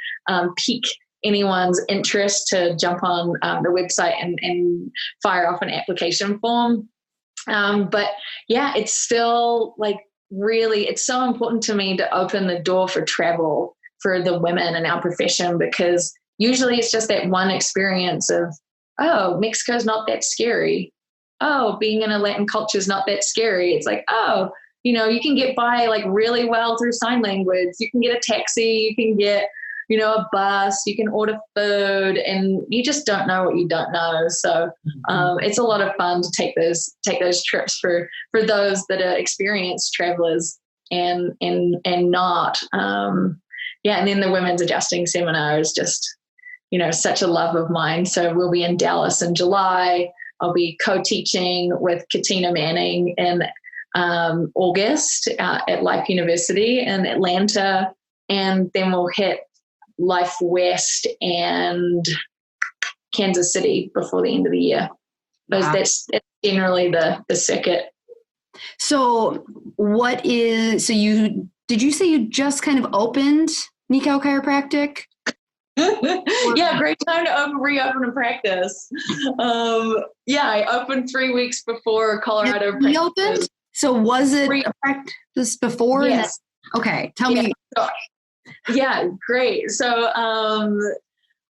pique anyone's interest, to jump on the website and fire off an application form. But yeah, it's still like really, it's so important to me to open the door for travel for the women in our profession, because usually it's just that one experience of, oh, Mexico's not that scary. Oh, being in a Latin culture is not that scary. It's like, oh, you know, you can get by like really well through sign language. You can get a taxi, you can get, you know, a bus, you can order food, and you just don't know what you don't know. So it's a lot of fun to take those trips for those that are experienced travelers and not. And then the women's adjusting seminar is just, you know, such a love of mine. So we'll be in Dallas in July. I'll be co-teaching with Katina Manning in August at Life University in Atlanta, and then we'll hit Life West and Kansas City before the end of the year. Wow. That's generally the circuit. So did you say you just kind of opened Nikau Chiropractic? Yeah, great time to reopen and practice. I opened 3 weeks before Colorado reopened. So was it a practice before? Yes. Okay, tell me. Yeah, great. So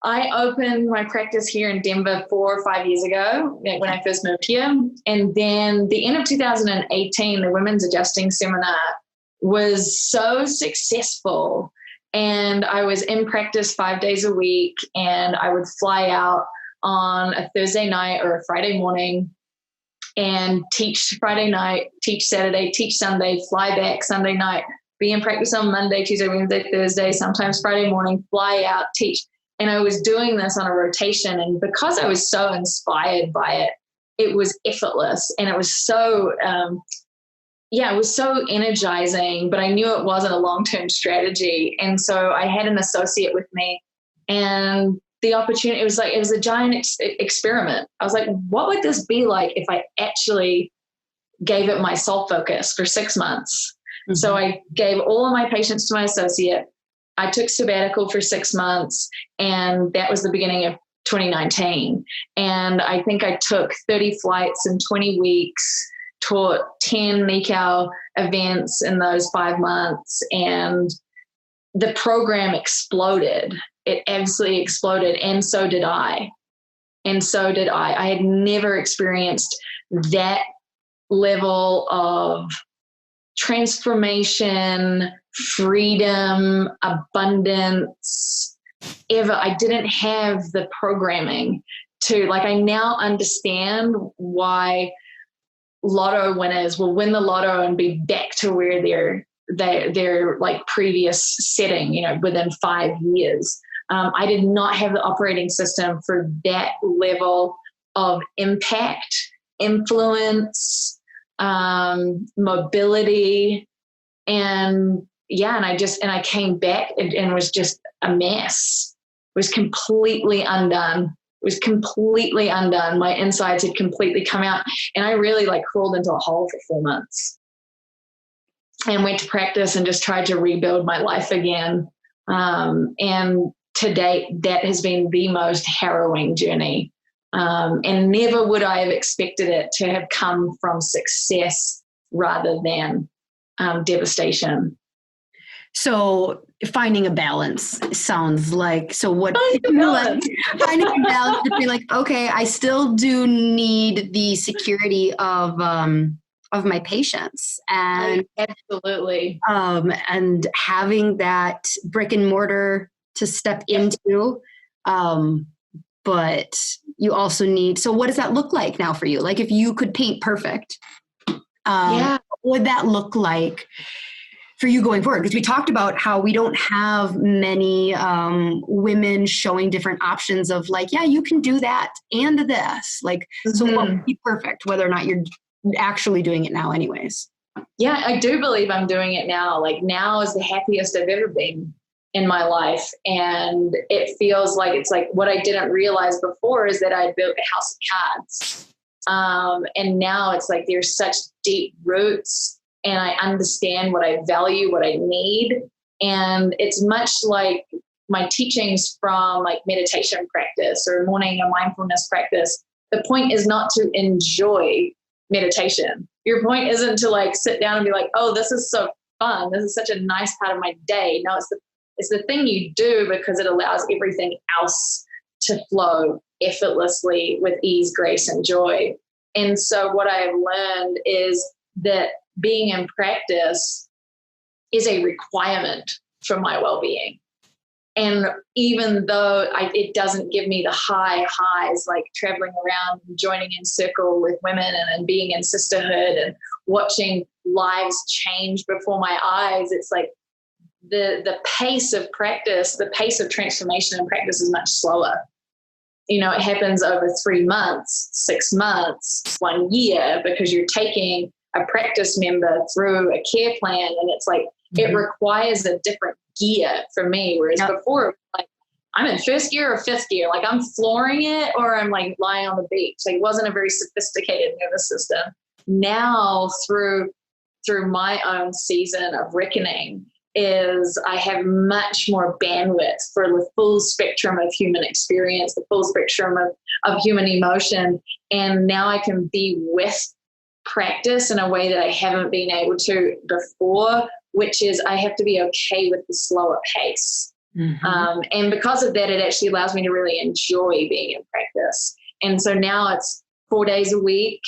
I opened my practice here in Denver 4 or 5 years ago when I first moved here. And then the end of 2018, the Women's Adjusting Seminar was so successful. And I was in practice 5 days a week, and I would fly out on a Thursday night or a Friday morning and teach Friday night, teach Saturday, teach Sunday, fly back Sunday night, be in practice on Monday, Tuesday, Wednesday, Thursday, sometimes Friday morning, fly out, teach. And I was doing this on a rotation. And because I was so inspired by it, it was effortless. And it was so, it was so energizing, but I knew it wasn't a long-term strategy. And so I had an associate with me, and the opportunity, it was a giant experiment. I was like, what would this be like if I actually gave it my sole focus for 6 months? Mm-hmm. So I gave all of my patients to my associate. I took sabbatical for 6 months, and that was the beginning of 2019. And I think I took 30 flights in 20 weeks, taught 10 Nikau events in those 5 months, and the program exploded. It absolutely exploded, and so did I. I had never experienced that level of transformation, freedom, abundance ever. I didn't have the programming I now understand why lotto winners will win the lotto and be back to where their like previous setting, within 5 years. I did not have the operating system for that level of impact, influence, mobility, and I came back and was just a mess. Was completely undone. My insides had completely come out, and I really crawled into a hole for 4 months and went to practice and just tried to rebuild my life again. And to date, that has been the most harrowing journey. And never would I have expected it to have come from success rather than devastation. So finding a balance sounds like, so what, finding a balance between like, okay, I still do need the security of my patients and absolutely. And having that brick and mortar to step into. But you also need, so what does that look like now for you? Like if you could paint perfect, what would that look like for you going forward? Because we talked about how we don't have many women showing different options of like, yeah, you can do that and this. Like, so what would be perfect, whether or not you're actually doing it now anyways? Yeah, I do believe I'm doing it now. Like now is the happiest I've ever been in my life. And it feels like it's like what I didn't realize before is that I built a house of cards. And now it's like there's such deep roots and I understand what I value, what I need. And it's much like my teachings from like meditation practice or morning and mindfulness practice. The point is not to enjoy meditation. Your point isn't to like sit down and be like, oh, this is so fun. This is such a nice part of my day. No, it's the thing you do because it allows everything else to flow effortlessly with ease, grace, and joy. And so what I've learned is that being in practice is a requirement for my well-being. And even though it doesn't give me the highs, like traveling around and joining in circle with women and being in sisterhood and watching lives change before my eyes, it's like the pace of practice, the pace of transformation in practice is much slower. You know, it happens over 3 months, 6 months, 1 year, because you're taking a practice member through a care plan, and it's like it requires a different gear for me. Whereas before, like I'm in first gear or fifth gear, like I'm flooring it or I'm like lying on the beach. Like it wasn't a very sophisticated nervous system. Now through my own season of reckoning is I have much more bandwidth for the full spectrum of human experience, the full spectrum of human emotion. And now I can be with practice in a way that I haven't been able to before, which is I have to be okay with the slower pace. And because of that, it actually allows me to really enjoy being in practice. And so now it's 4 days a week,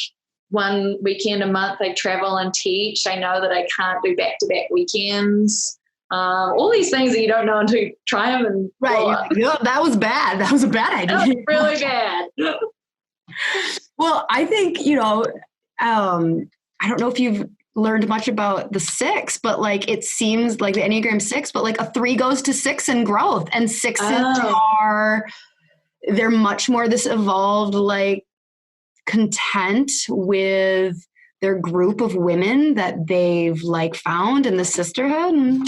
1 weekend a month. I travel and teach. I know that I can't do back-to-back weekends. All these things that you don't know until you try them. And right. No, that was bad. That was a bad idea. That was really bad. Well, I think, I don't know if you've learned much about the 6, but like it seems like the Enneagram 6, but like a 3 goes to 6 in growth, and 6s they're much more this evolved, like content with their group of women that they've like found in the sisterhood. And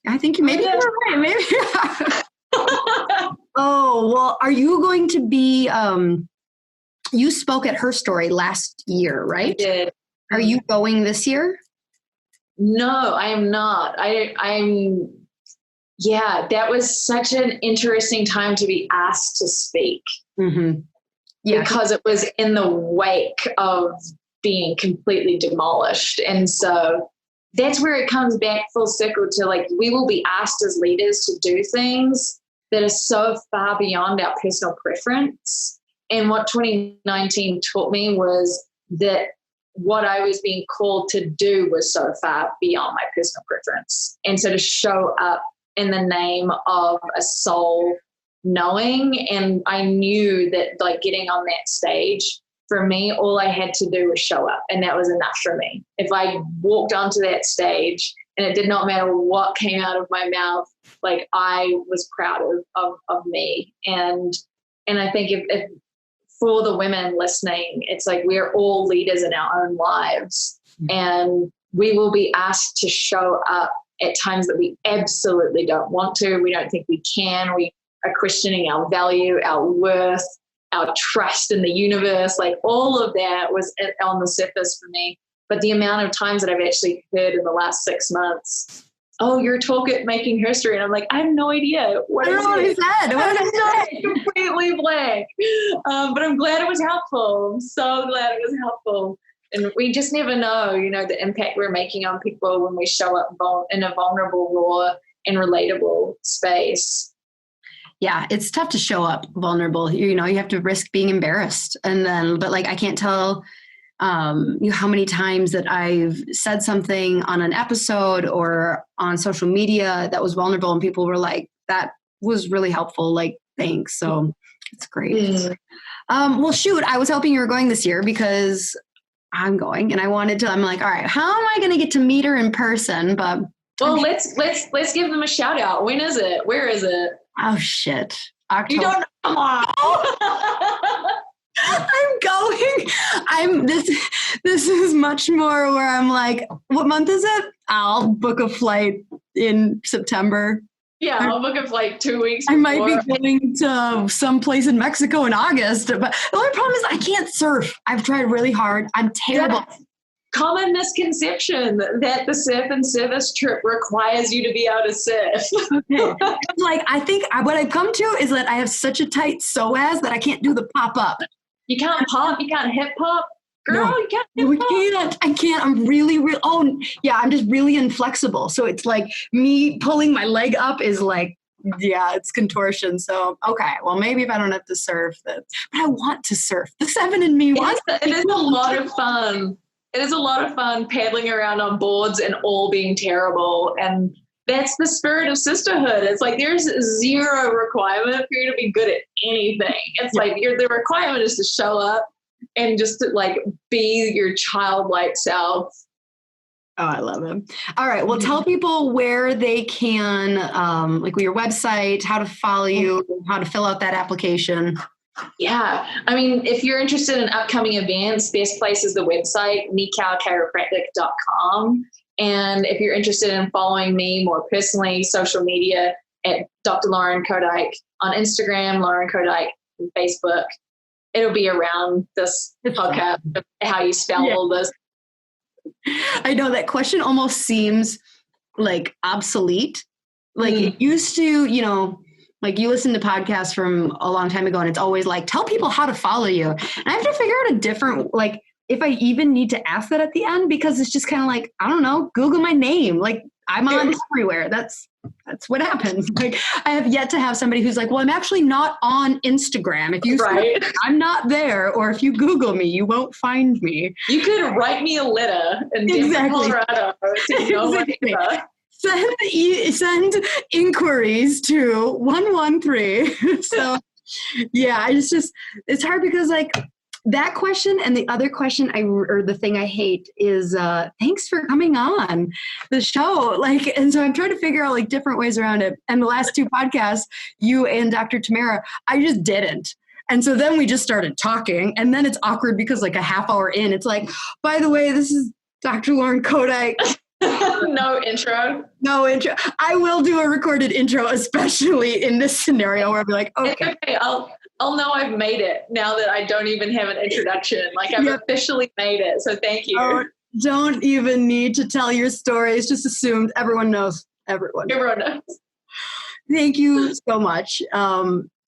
I think maybe you're right. Maybe. Oh, well, are you going to be, you spoke at Her Story last year, right? I did. Are you going this year? No, I am not. That was such an interesting time to be asked to speak. Yeah. Because it was in the wake of being completely demolished. And so that's where it comes back full circle to like, we will be asked as leaders to do things that are so far beyond our personal preference. And what 2019 taught me was that what I was being called to do was so far beyond my personal preference. And so to show up in the name of a soul knowing, and I knew that like getting on that stage, for me, all I had to do was show up, and that was enough for me. If I walked onto that stage and it did not matter what came out of my mouth, like I was proud of me. And I think if for the women listening, it's like we're all leaders in our own lives, and we will be asked to show up at times that we absolutely don't want to. We don't think we can. We are questioning our value, our worth, our trust in the universe. Like all of that was on the surface for me. But the amount of times that I've actually heard in the last 6 months, oh, your talk at Making History. And I'm like, I have no idea. What is it? Completely blank. But I'm glad it was helpful. I'm so glad it was helpful. And we just never know, the impact we're making on people when we show up in a vulnerable, raw, and relatable space. Yeah, it's tough to show up vulnerable. You have to risk being embarrassed. But I can't tell how many times that I've said something on an episode or on social media that was vulnerable and people were like, that was really helpful. Like, thanks. So it's great. Well, shoot, I was hoping you were going this year because I'm going and I'm like, all right, how am I going to get to meet her in person? But let's give them a shout out. When is it? Where is it? Oh shit. October. You don't know. I'm going. This is much more where I'm like, what month is it? I'll book a flight in September. Yeah, I'll book a flight 2 weeks before. I might be going to some place in Mexico in August, but the only problem is I can't surf. I've tried really hard. I'm terrible. That's common misconception that the surf and service trip requires you to be able to surf. Okay. I think what I've come to is that I have such a tight psoas that I can't do the pop up. You can't pop. You can't hip hop. Girl, no, you can't hip hop. I can't. I'm really, I'm just really inflexible. So it's like me pulling my leg up is like, it's contortion. So, okay, well, maybe if I don't have to surf, but I want to surf. The 7 in me wants it is a lot of fun. It is a lot of fun paddling around on boards and all being terrible. And that's the spirit of sisterhood. It's like there's zero requirement for you to be good at anything. It's like the requirement is to show up and just to be your childlike self. Oh, I love it. All right. Well, tell people where they can, your website, how to follow you, how to fill out that application. Yeah. I mean, if you're interested in upcoming events, best place is the website, chiropractic.com. And if you're interested in following me more personally, social media at Dr. Lauryn Koedyk on Instagram, Lauryn Koedyk on Facebook. It'll be around this podcast, how you spell all this. I know that question almost seems obsolete. It used to, you listen to podcasts from a long time ago and it's always tell people how to follow you. And I have to figure out a different, if I even need to ask that at the end, because it's just kind of I don't know, Google my name. I'm on everywhere. That's what happens. I have yet to have somebody who's well, I'm actually not on Instagram. If you say I'm not there, or if you Google me, you won't find me. You could write me a letter in Denver, Colorado. Send inquiries to 113. So yeah, it's hard because that question and the other question the thing I hate is thanks for coming on the show. And so I'm trying to figure out different ways around it. And the last 2 podcasts, you and Dr. Tamara, I just didn't. And so then we just started talking and then it's awkward because a half hour in, it's by the way, this is Dr. Lauryn Koedyk. No intro. I will do a recorded intro, especially in this scenario where I'll be okay. It's okay. I'll know I've made it now that I don't even have an introduction. I've officially made it. So thank you. Oh, don't even need to tell your story. It's just assumed everyone knows. Everyone knows. Thank you so much.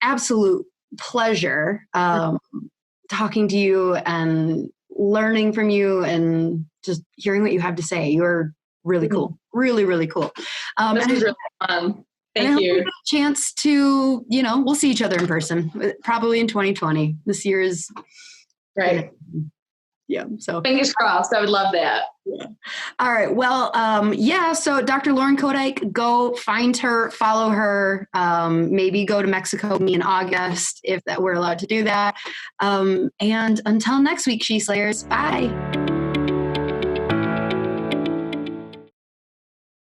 Absolute pleasure talking to you and learning from you and just hearing what you have to say. You're really cool. Really, really cool. This was really fun. Thank you. Get a chance to, we'll see each other in person, probably in 2020. This year is right. Yeah. So fingers crossed. I would love that. Yeah. All right. Well, so Dr. Lauryn Koedyk, go find her, follow her, maybe go to Mexico with me in August if that we're allowed to do that. And until next week, She Slayers, bye.